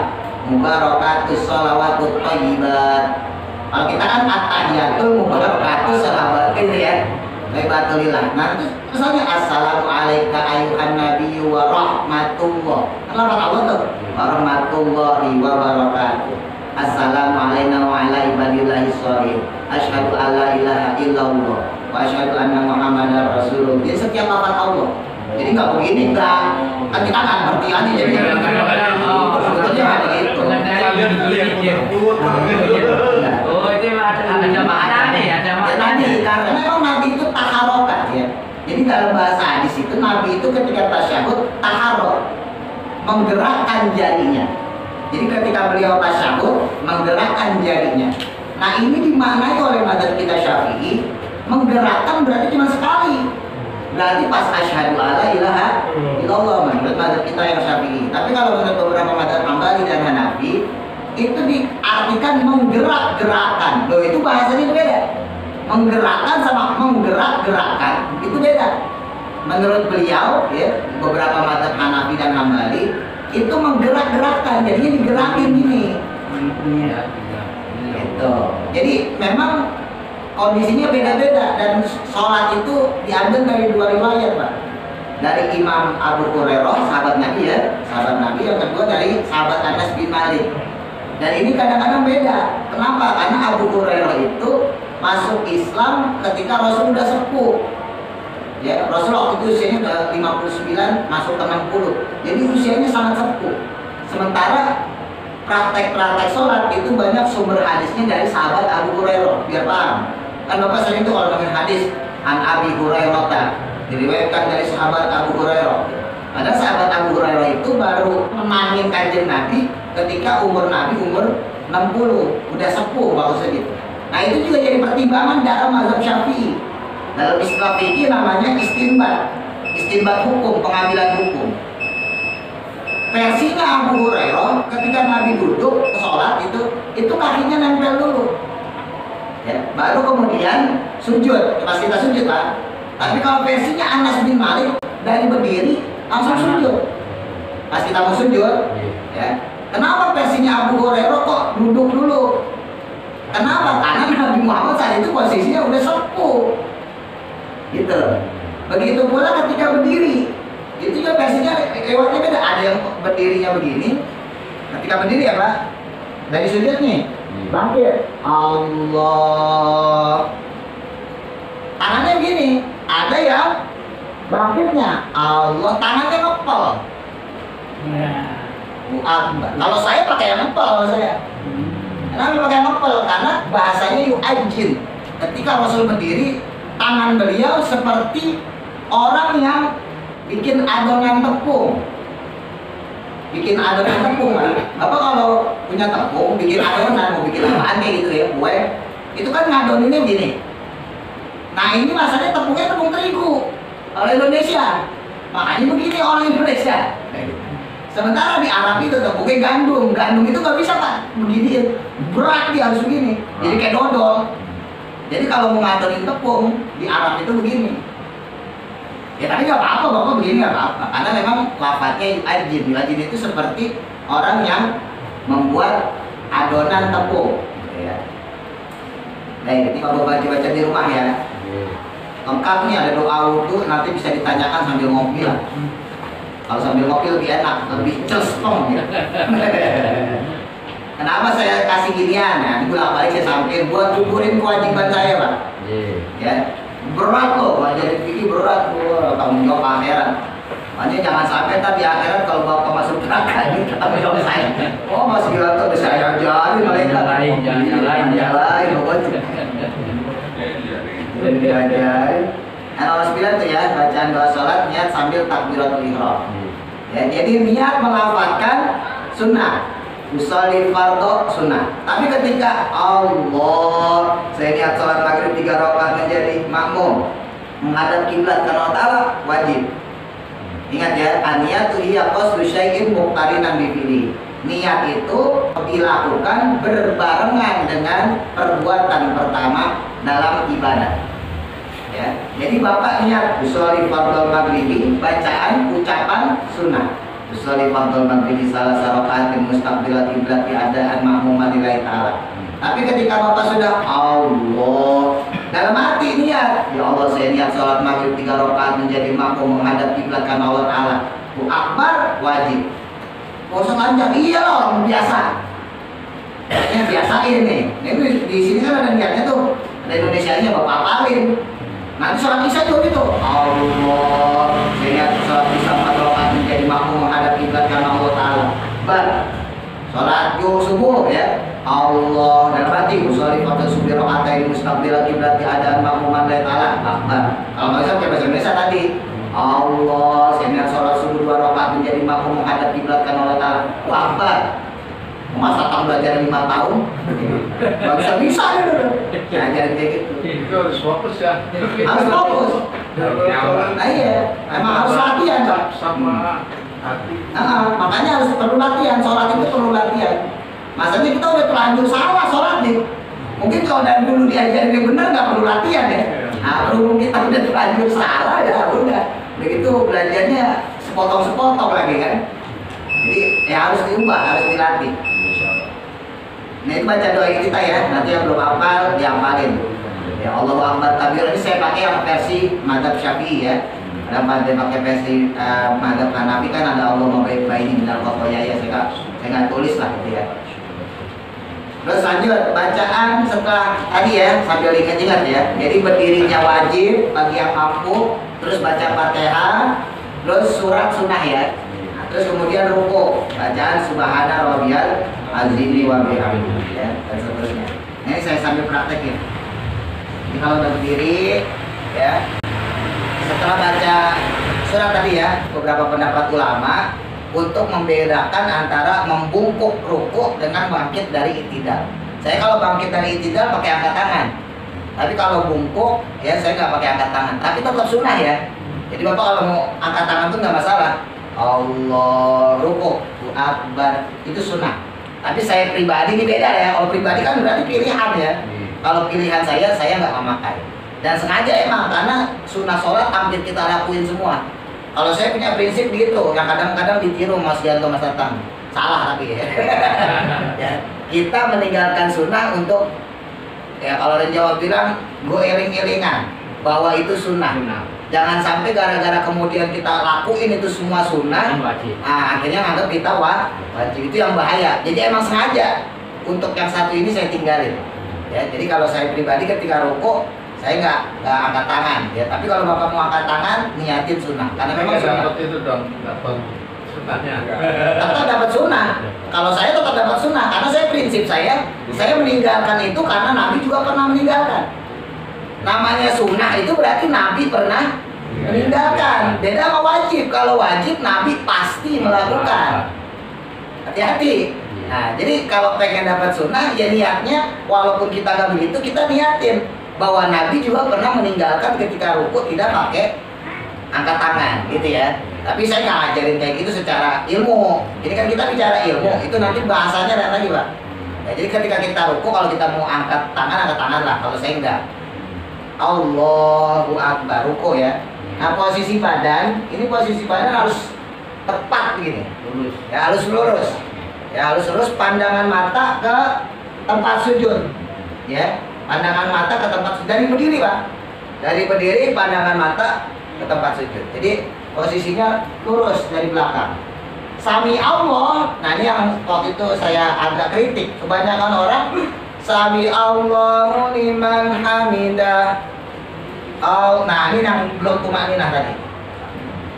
mubarakatus sholawatut thayyibat. Kalau kita kan at-tahiyatul mubarakatus sholawatut ya. Baitulillah. Nah, misalnya assalamu alayka ayyuhan nabiyyu wa rahmatullah. Kenapa Allah tuh? Wa rahmatullahi wa barakatuh. Assalamu alayna wa ala ibadillahi sholihin. Asyhadu an la ilaha illallah wa asyhadu anna Muhammadar Rasulullah. Jadi setiap lafaz Allah. Jadi nggak begini, enggak. Kan kita nggak ngerti aja jadi. Sebetulnya ada gitu.
Kalian yang berebut.
Oh, itu ada makna nih, ada
Ya,
makna.
tadi karena memang Nabi itu taharokat ya. Jadi dalam bahasa hadis itu Nabi itu ketika tasyahud taharok, menggerakkan jarinya. Jadi ketika beliau tasyahud menggerakkan jarinya. Nah, ini dimaknai oleh mazhab kita Syafi'i, menggerakkan berarti cuma sekali. Berarti pas asyhadu alla ilaha illallah menurut mazhab kita yang Syafi'i. Tapi kalau menurut beberapa mazhab Hambali dan Hanafi itu diartikan menggerak-gerakan. Loh, itu bahasanya itu beda. Menggerakkan sama menggerak-gerakan itu beda. Menurut beliau ya, beberapa mazhab Hanafi dan Hambali itu menggerak-gerakkan, jadinya digerakin gini. Gitu. Jadi memang kondisinya beda-beda dan sholat itu diambil dari dua riwayat, Pak. Dari Imam Abu Hurairah, sahabat Nabi ya, sahabat Nabi, yang kedua dari sahabat Anas bin Malik. Dan ini kadang-kadang beda. Kenapa? Karena Abu Hurairah itu masuk Islam ketika Rasul udah sepuh. Ya, Rasul waktu itu usianya udah 59, masuk ke 60. Jadi usianya sangat sepuh. Sementara praktek-praktek sholat itu banyak sumber hadisnya dari sahabat Abu Hurairah, biar paham. Kan Bapak sering itu kalau ngomongin hadis an Abi Hurairah diriwayatkan dari sahabat Abu Hurairah. Padahal sahabat Abu Hurairah itu baru nemanin kanjeng Nabi ketika umur Nabi umur 60, udah sepuh maksudnya gitu. Nah, itu juga jadi pertimbangan dalam mazhab Syafi'i. Dalam istilah fikih namanya istinbat hukum, pengambilan hukum. Versinya Abu Hurairah ketika Nabi duduk sholat itu kakinya nempel dulu. Ya, baru kemudian sujud, pas kita sujud Pak. Tapi kalau versinya Anas bin Malik dari berdiri langsung sujud. Pas kita mau sujud, ya. Kenapa versinya Abu Hurairah kok duduk dulu? Kenapa? Karena Nabi Muhammad saat itu posisinya udah sepuh, gitu. Begitu pula ketika berdiri, itu juga versinya lewatnya beda. Ada yang berdirinya begini, ketika berdiri ya Pak, dari sujud nih, bangkit, Allah, tangannya begini. Ada yang bangkitnya, Allah, tangannya ngepel. Kalau saya pakai yang ngepel saya. Kenapa pakai yang ngepel? Karena bahasanya yu'ajin. Ketika Rasul berdiri, tangan beliau seperti orang yang bikin adonan tepung. Bikin adonan tepung kan? Apa kalau punya tepung, bikin adonan, mau bikin apaan kayak gitu ya, kue. Itu kan ngadoninnya begini. Nah ini masanya tepungnya tepung terigu. Kalau Indonesia, makanya begini orang Indonesia. Sementara di Arab itu tepungnya gandum. Gandum itu nggak bisa Pak, begini. Berat dia harus begini. Jadi kayak dodol. Jadi kalau mau ngadonin tepung, di Arab itu begini. Ya tapi nggak apa-apa, Bapak begini nggak apa-apa. Karena memang lafadznya yu'ajin. Yu'ajin itu seperti orang yang membuat adonan tepung. Ya. Baik, ini kalau baca-baca di rumah ya. Lengkap nih, ada doa wudhu, nanti bisa ditanyakan sambil ngopi lah. Kalau sambil ngopi lebih enak, lebih cespong ya. Kenapa saya kasih ginian? Nah, ini bolak-balik saya sampaikan buat gugurin kewajiban saya Pak. Ya. Berat loh, jadi fikih berat loh, tanggung jawab akhirat. Makanya jangan sampai tadi akhirat kalau Bapak masuk neraka ini tanggung jawab saya. Oh Mas Gilanto bisa saya ajarin mereka. Jalan, pokoknya. Dan diajarin. Nomor 9 tuh ya, bacaan doa sholat niat sambil takbiratul ihram. Ya, jadi niat melafalkan sunnah. Usolli fardhu sunnah. Tapi ketika Allah, saya niat sholat maghrib 3 rakaat menjadi makmum, menghadap kiblat karena Allah Ta'ala, wajib. Ingat ya, an-niyatu hiya qasdu syai'in muqtarinan bi fi'li. Niat itu dilakukan berbarengan dengan perbuatan pertama dalam ibadah. Ya, jadi Bapak niat usolli fardhu maghribi, bacaan ucapan sunnah. Usolli fardhu maghribi salah sarakatin mustaqbilat qiblat adaan ma'muman lillahi ta'ala. Tapi ketika Bapak sudah Allah, dalam hati niat, ya Allah saya niat sholat maghrib 3 rakaat menjadi makmum menghadap kiblat karena Allah Ta'ala. Bu akbar wajib. Mau sengaja, iyalah orang biasa. Ini biasain nih. Ini di sini kan ada niatnya tuh. Ada Indonesianya Bapak apalin. Nanti sholat isya juga gitu. Allah, saya niat sholat isya 4 rakaat menjadi makmum menghadap kiblat karena Allah Ta'ala. Sholat subuh ya. Allah dalam hati usolli fardhu subuh rakaatain mustaqbilat qiblat adaan makmuman lillahi ta'ala akbar. Kalau nggak bisa pakai bahasa Indonesia tadi. Allah, saya niat sholat subuh 2 rakaat menjadi makmum menghadap kiblat karena Allah Ta'ala. Akbar. Masa kamu belajar 5 tahun? Nggak bisa ya. Ngajarin kayak gitu.
Itu harus fokus ya.
Harus fokus. Nah iya, emang harus latihan.
Sama hati.
Makanya harus perlu latihan. Sholat itu perlu latihan. Masanya kita udah terlanjur salah sholat nih. Mungkin kalau dari dulu diajarin yang benar nggak perlu latihan ya. Nah, berhubung kita udah terlanjur salah ya udah. Begitu belajarnya sepotong-sepotong lagi kan. Jadi ya harus diubah, harus dilatih. Nah itu baca doa kita ya. Nanti yang belum hafal dihafalin. Ya Allahu Akbar kabir. Ini saya pakai yang versi madzhab Syafi'i ya. Ada pakai versi madzhab Hanafi kan ada Allahumma baik-baik minal khotoya ya. Saya nggak tulis lah gitu ya. Terus lanjut bacaan setelah tadi ya sambil ingat-ingat ya. Jadi berdirinya wajib bagi yang mampu, terus baca Fatihah, terus surat sunnah ya. Nah, terus kemudian ruku, bacaan subhana rabbiyal azimi wa bihamdihi ya dan seterusnya. Nah, ini saya sambil praktekin. Jadi kalau udah berdiri ya, setelah baca surat tadi ya, beberapa pendapat ulama untuk membedakan antara membungkuk ruku dengan bangkit dari i'tidal. Saya kalau bangkit dari i'tidal pakai angkat tangan. Tapi kalau bungkuk ya saya nggak pakai angkat tangan. Tapi tetap sunnah ya. Jadi Bapak kalau mau angkat tangan tuh nggak masalah. Allah ruku, akbar itu sunnah. Tapi saya pribadi ini beda ya. Kalau pribadi kan berarti pilihan ya. Kalau pilihan saya nggak memakai. Dan sengaja emang karena sunnah sholat hampir kita lakuin semua. Kalau saya punya prinsip gitu, yang kadang-kadang ditiru Mas Yanto Mas Tatang. Salah tapi ya. Ya. Kita meninggalkan sunnah untuk ya kalau orang Jawa bilang gue eling-elingan. bahwa itu sunnah. Jangan sampai gara-gara kemudian kita lakuin itu semua sunnah, akhirnya nganggap kita wajib. Itu yang bahaya. Jadi emang sengaja untuk yang satu ini saya tinggalin. Ya, jadi kalau saya pribadi ketika rukuk saya nggak angkat tangan. Ya, tapi kalau bapak mau angkat tangan niatin sunnah. Karena memang
dapat itu dong, dapat sunnahnya.
Tetap dapat sunnah. Kalau saya tetap dapat sunnah, karena saya prinsip saya meninggalkan itu karena Nabi juga pernah meninggalkan. Namanya sunnah itu berarti Nabi pernah meninggalkan. Beda sama wajib. Kalau wajib Nabi pasti melakukan. Hati-hati. Nah, jadi kalau pengen dapat sunnah, ya niatnya walaupun kita nggak begitu, kita niatin bahwa Nabi juga pernah meninggalkan ketika rukuk tidak pakai angkat tangan, gitu ya. Tapi saya nggak ngajarin kayak gitu secara ilmu. Ini kan kita bicara ilmu, itu nanti bahasanya lain lagi, Pak. Ya, jadi ketika kita rukuk, kalau kita mau angkat tangan lah. Kalau saya enggak. Allahu Akbar, rukuk ya. Nah, posisi badan, ini posisi badan harus tepat begini.
Lurus.
Ya, harus lurus. Ya, harus lurus, pandangan mata ke tempat sujud. Ya, pandangan mata ke tempat sujud. Dari berdiri, Pak. Dari berdiri, pandangan mata ke tempat sujud. Jadi posisinya lurus dari belakang. Sami Allah. Nah, ini yang waktu itu saya agak kritik. Kebanyakan orang Sami Allahu liman hamidah. Oh, nah ini yang belum tumaninah tadi.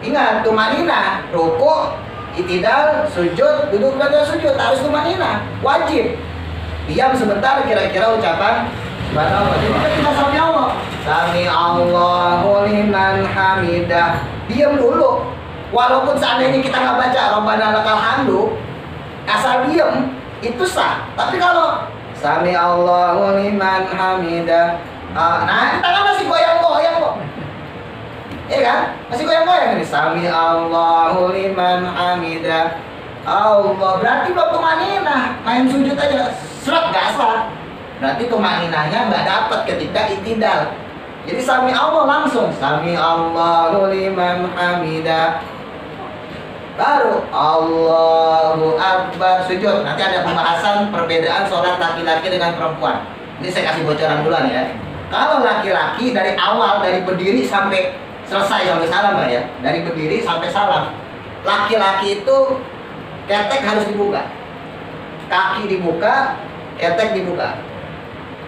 Ingat, tumaninah, rukuk, itidal, sujud, duduk pada sujud, harus tumaninah, wajib. Diam sebentar, kira-kira ucapan subhanallah. Jadi kita sami Allah. Sami Allahu liman hamidah. Diam dulu. Walaupun seandainya kita nggak baca Rabbana lakal hamdu, asal diam itu sah. Tapi kalau Sami Allahu liman hamidah, nah tangan masih goyang-goyang kok. Iya kan? Masih goyang-goyang ini. Sami Allahu liman hamidah. Allah berarti belum tumaninah. Main sujud aja serat gak sah. Berarti tumaninahnya nggak dapat ketika itidal. Jadi Sami Allah langsung Sami Allahu liman hamidah. Baru Allahu Akbar sujud. Nanti ada pembahasan perbedaan sholat laki-laki dengan perempuan. Ini saya kasih bocoran duluan ya. Kalau laki-laki dari awal, dari berdiri sampai selesai sampai salam ya, dari berdiri sampai salam. Laki-laki itu ketek harus dibuka, kaki dibuka, ketek dibuka.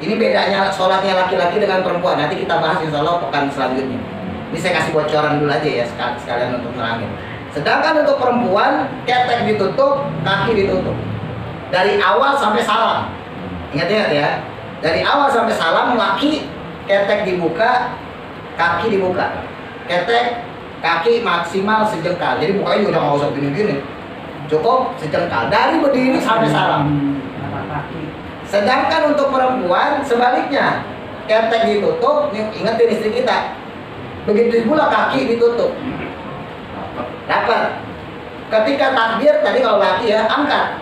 Ini bedanya sholatnya laki-laki dengan perempuan. Nanti kita bahas insya Allah pekan selanjutnya. Ini saya kasih bocoran dulu aja ya sekalian untuk nerangin. Sedangkan untuk perempuan, ketek ditutup, kaki ditutup. Dari awal sampai salam. Ingat-ingat ya. Dari awal sampai salam, laki, ketek dibuka, kaki dibuka. Ketek, kaki maksimal sejengkal. Jadi bukanya juga nggak usah gini-gini. Cukup sejengkal. Dari berdiri sampai salam. Sedangkan untuk perempuan, sebaliknya. Ketek ditutup, ingetin istri kita. Begitu pula kaki ditutup. Dapat. Ketika takbir tadi kalau laki ya angkat.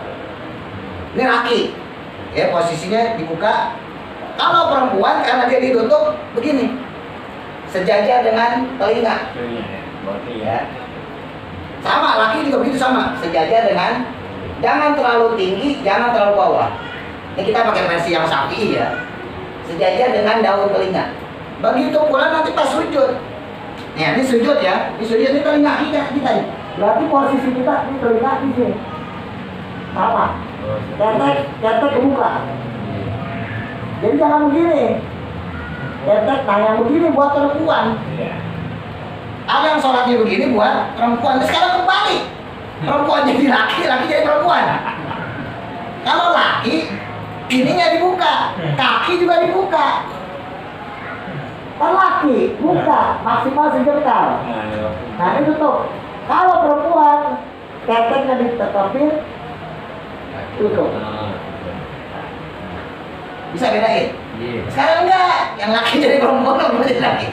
Ini laki. Ya posisinya dibuka. Kalau perempuan karena dia ditutup begini. Sejajar dengan telinga. Ya. Sama laki juga begitu sama. Sejajar dengan jangan terlalu tinggi, jangan terlalu bawah. Ini kita pakai versi yang Syafi'i ya. Sejajar dengan daun telinga. Begitu pula nanti pas sujud. Nih, ini sujud ya. Ini sujud ini telinga kita nih. Berarti posisi kita ini telinga di sini. Sama. Ketek kebuka. Jadi jangan begini. Ketek yang begini buat perempuan. Ada yang sholatnya begini buat perempuan. Terus sekarang kembali. Perempuan jadi laki, laki jadi perempuan. Kalau laki, ininya dibuka, kaki juga dibuka. Kan laki, buka, maksimal sejengkal. Nah ini tutup. Kalau perempuan, keteknya ditetapin, tutup. Bisa bedain? Sekarang enggak, yang laki jadi perempuan, perempuan jadi laki.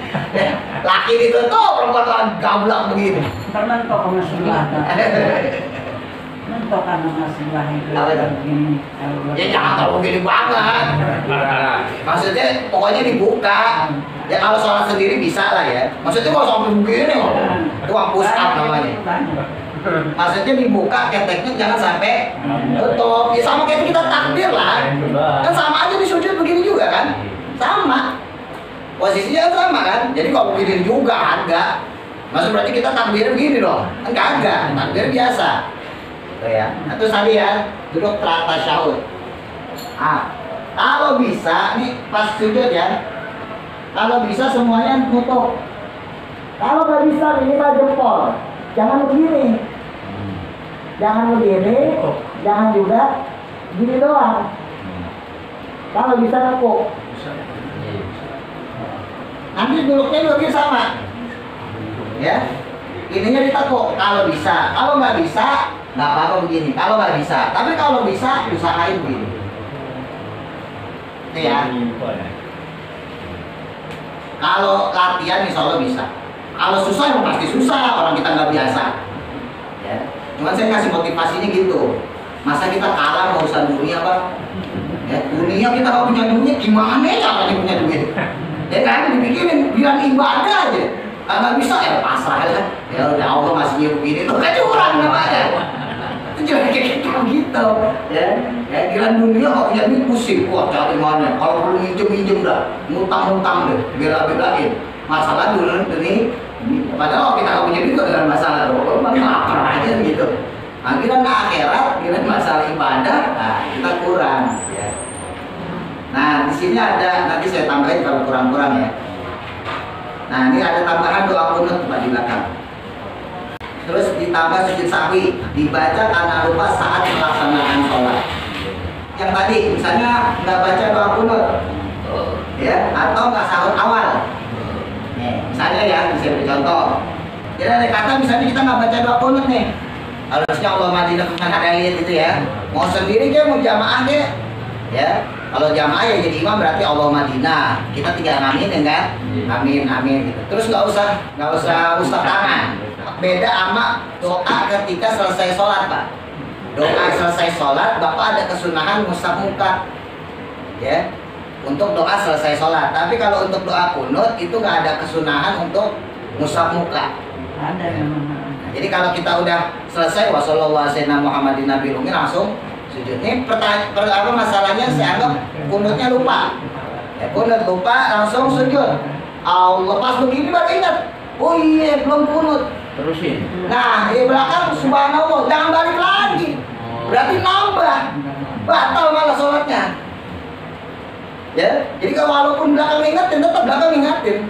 Laki ditutup, perempuan gablak begini.
Mentok sama sebelah. Mentok sama sebelah itu. Begini.
Ya jangan terlalu begini banget. Maksudnya pokoknya dibuka. Ya kalau sholat sendiri bisa lah ya. Maksudnya kalau sampai begini, itu push up namanya. Maksudnya dibuka keteknya jangan sampai tutup. Ya sama kayak kita takbir lah. Kan sama aja di sujud begini juga kan? Sama. Posisinya sama kan? Jadi kalau begini juga enggak. Maksud berarti kita takbir begini dong? Enggak, takbir biasa. Gitu ya. Nah, terus tadi ya, duduk tasyahud. Kalau bisa nih pas sujud ya. Kalau bisa semuanya nutup. Kalau nggak bisa minimal jempol. Jangan begini. Jangan begini, jangan juga gini doang. Kalau bisa nepuk. Nanti duduknya juga sama. Ya, ininya ditekuk kalau bisa. Kalau nggak bisa, nggak apa-apa begini. Kalau nggak bisa, tapi kalau bisa usahain begini. Itu ya. Kalau latihan insya Allah bisa. Kalau susah emang pasti susah. Orang kita nggak biasa. Ya. Cuman saya kasih motivasinya gitu. Masa kita kalah mau urusan dunia apa? Ya, dunia kita nggak punya duit, gimana caranya punya duit? Ya kan, dipikirin biar ibadah aja. Kalau bisa ya pasrah lah. Ya udah Allah masih begini, tuh kan curang namanya. Itu jangan kayak gitu. Ya, kira dunia kok punya duit pusing. Wah, cari mana? Kalau perlu minjem dah, ngutang deh, bela-belain. Masalah dulu ini, padahal kita nggak punya duit dengan masalah. Bang lapar aja gitu. Akhirnya akhirat, kira masalah ibadah, nah kita kurang. Ya. Nah, di sini ada, nanti saya tambahin kalau kurang-kurang ya. Nah, ini ada tambahan doa kunut Pak di belakang. Terus ditambah sujud sahwi, dibaca karena lupa saat pelaksanaan sholat. Yang tadi, misalnya nggak baca doa kunut, ya, atau nggak sahur awal. Nih, misalnya ya, bisa beri contoh. Jadi ada kata misalnya kita nggak baca doa kunut nih. Harusnya Allah Madinah kan ada lihat itu ya. Mau sendiri ke, mau jamaah ke, ya. Kalau jamaah ya jadi imam berarti Allah Madinah. Kita tinggal amin ya kan? Amin gitu. Terus nggak usah usap tangan. Beda sama doa ketika selesai sholat Pak. Doa selesai sholat, Bapak ada kesunahan ngusap muka. Ya. Untuk doa selesai sholat. Tapi kalau untuk doa kunut itu nggak ada kesunahan untuk ngusap muka.
Ada memang.
Jadi kalau kita udah selesai wassalamualaikum Muhammadin Nabi Rumi langsung sujud. Ini apa masalahnya saya anggap kunutnya lupa. Ya, kunut lupa langsung sujud. Allah pas begini baru ingat. Oh iya belum kunut.
Terusin.
Nah di belakang subhanallah jangan balik lagi. Berarti nambah. Batal malah sholatnya. Ya, jadi kalau walaupun belakang ingatin tetap belakang ingatin.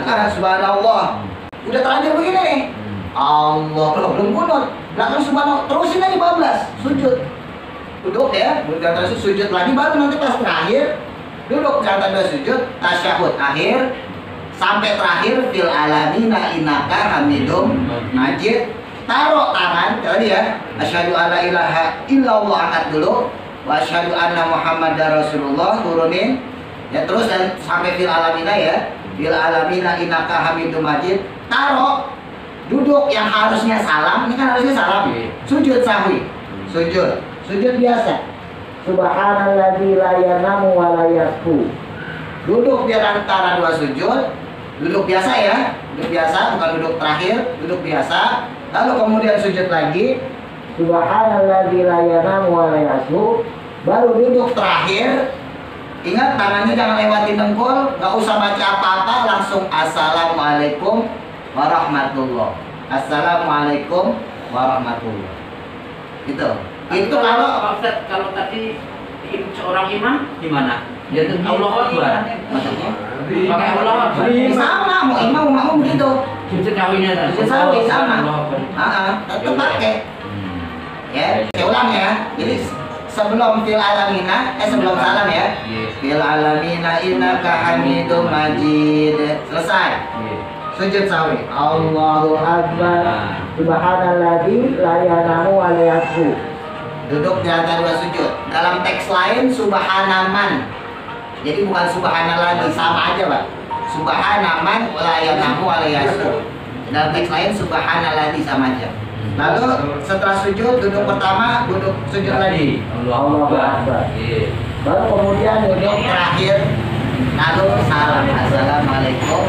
Nah, subhanallah. Udah terakhir begini nih. Allah belum kunut. Belakang subhanallah terusin aja 14 sujud. Duduk ya, terus sujud lagi baru nanti pas terakhir duduk jangan dua sujud tasyahud akhir sampai terakhir fil alamina innaka hamidum majid. Taruh tangan tadi ya, asyhadu alla ilaha illallah angkat dulu, wa asyhadu anna muhammadar rasulullah turunin ya, terus dan sampai fil alamina ya, fil alamina innaka hamidum majid. Taruh duduk yang harusnya salam, ini kan harusnya salam. Sujud sahwi, sujud biasa. Subhanalladzi la yanamu wa la yasfu. Duduk di antara dua sujud, duduk biasa ya, duduk biasa, bukan duduk terakhir, duduk biasa. Lalu kemudian sujud lagi, Subhanalladzi la yanamu wa la yasfu. Baru duduk terakhir. Ingat tangannya jangan lewatin dengkul, nggak usah baca apa-apa, langsung assalamualaikum warahmatullah. Assalamualaikum warahmatullah. Gitu. Itu kalau
tadi seorang imam gimana? Dia tuh Allahu Akbar.
maksudnya
Pakai Allahu Akbar.
sama mau imam mau makmum gitu.
Sujud sahwinya
Sujud sahwi sama. Tetap pakai. Ya, saya ulang ya. Jadi sebelum fil alamina, sebelum salam ya. Fil alamina innaka hamidum majid. Selesai. Sujud sahwi. Allahu Akbar. Subhanalladzi la yanamu wa la yasfu. Duduk di antara dua sujud. Dalam teks lain subhanaman. Jadi bukan subhanalladzi, sama aja, Pak. Subhanaman la yanamu wa la yasfu. Dalam teks lain subhanalladzi sama aja. Lalu setelah sujud duduk pertama, duduk sujud lagi. Allahu Akbar. Baru kemudian duduk terakhir. Lalu salam. Assalamualaikum.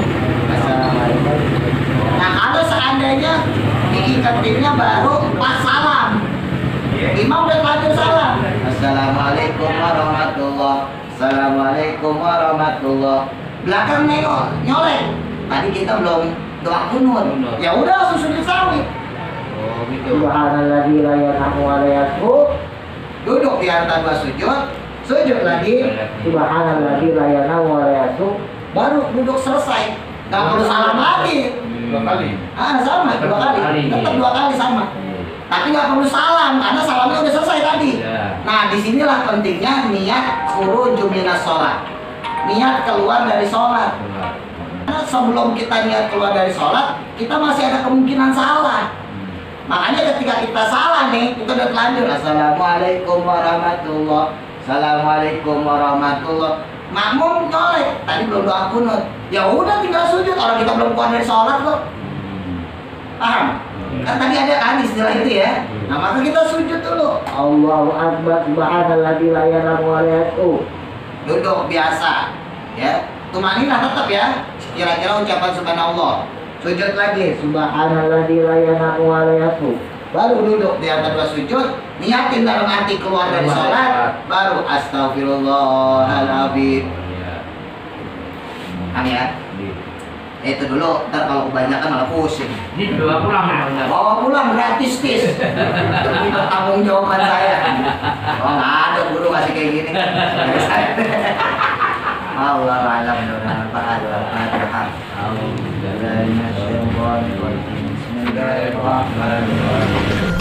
Assalamualaikum. Nah kalau seandainya diingetinnya baru pas salam, imam udah lanjut salam. Assalamualaikum warahmatullah. Assalamualaikum warahmatullah. belakang nengok, nyolek. Tadi kita belum doa kunut. Ya udah langsung sujud sawi.
Oh gitu.
Subhanalladzi la yanamu wa la yasbu.
Duduk di antara dua sujud, sujud lagi.
Subhanalladzi la yanamu wa la yasbu.
Baru duduk selesai. Nggak perlu salam lagi.
2 kali.
Sama 2 kali. Tetap 2 kali sama. Tapi nggak perlu salam karena salamnya udah selesai tadi.
Ya.
Nah disinilah pentingnya niat khuruju minas sholat. Niat keluar dari sholat. Karena sebelum kita niat keluar dari sholat, kita masih ada kemungkinan salah. Makanya ketika kita salah nih, kita udah telanjur. Assalamualaikum warahmatullah. Assalamualaikum warahmatullah. Makmum nyolek, tadi belum doa kunut. Ya udah tinggal sujud. Orang kita belum keluar dari sholat kok. Paham? Kan tadi ada kan istilah itu ya. Nah maka kita sujud dulu.
Allahu akbar subhanalladzi la yanamu wa la yasbu.
Duduk biasa. Ya. Tumaninah tetap ya. Kira-kira ucapan subhanallah. Sujud lagi.
Subhanalladzi la yanamu wa la yasbu.
Baru duduk di antara dua sujud, niatin dalam hati keluar dari sholat, baru astagfirullahaladzim. Kan ya? Itu dulu, ntar kalau kebanyakan malah pusing.
Ini doa pulang ya.
Bawa pulang gratis tis. Demi pertanggung jawaban saya. Oh nggak ada guru kasih kayak gini. Allah alam dengan Al-Fatihah. Bismillahirrahmanirrahim.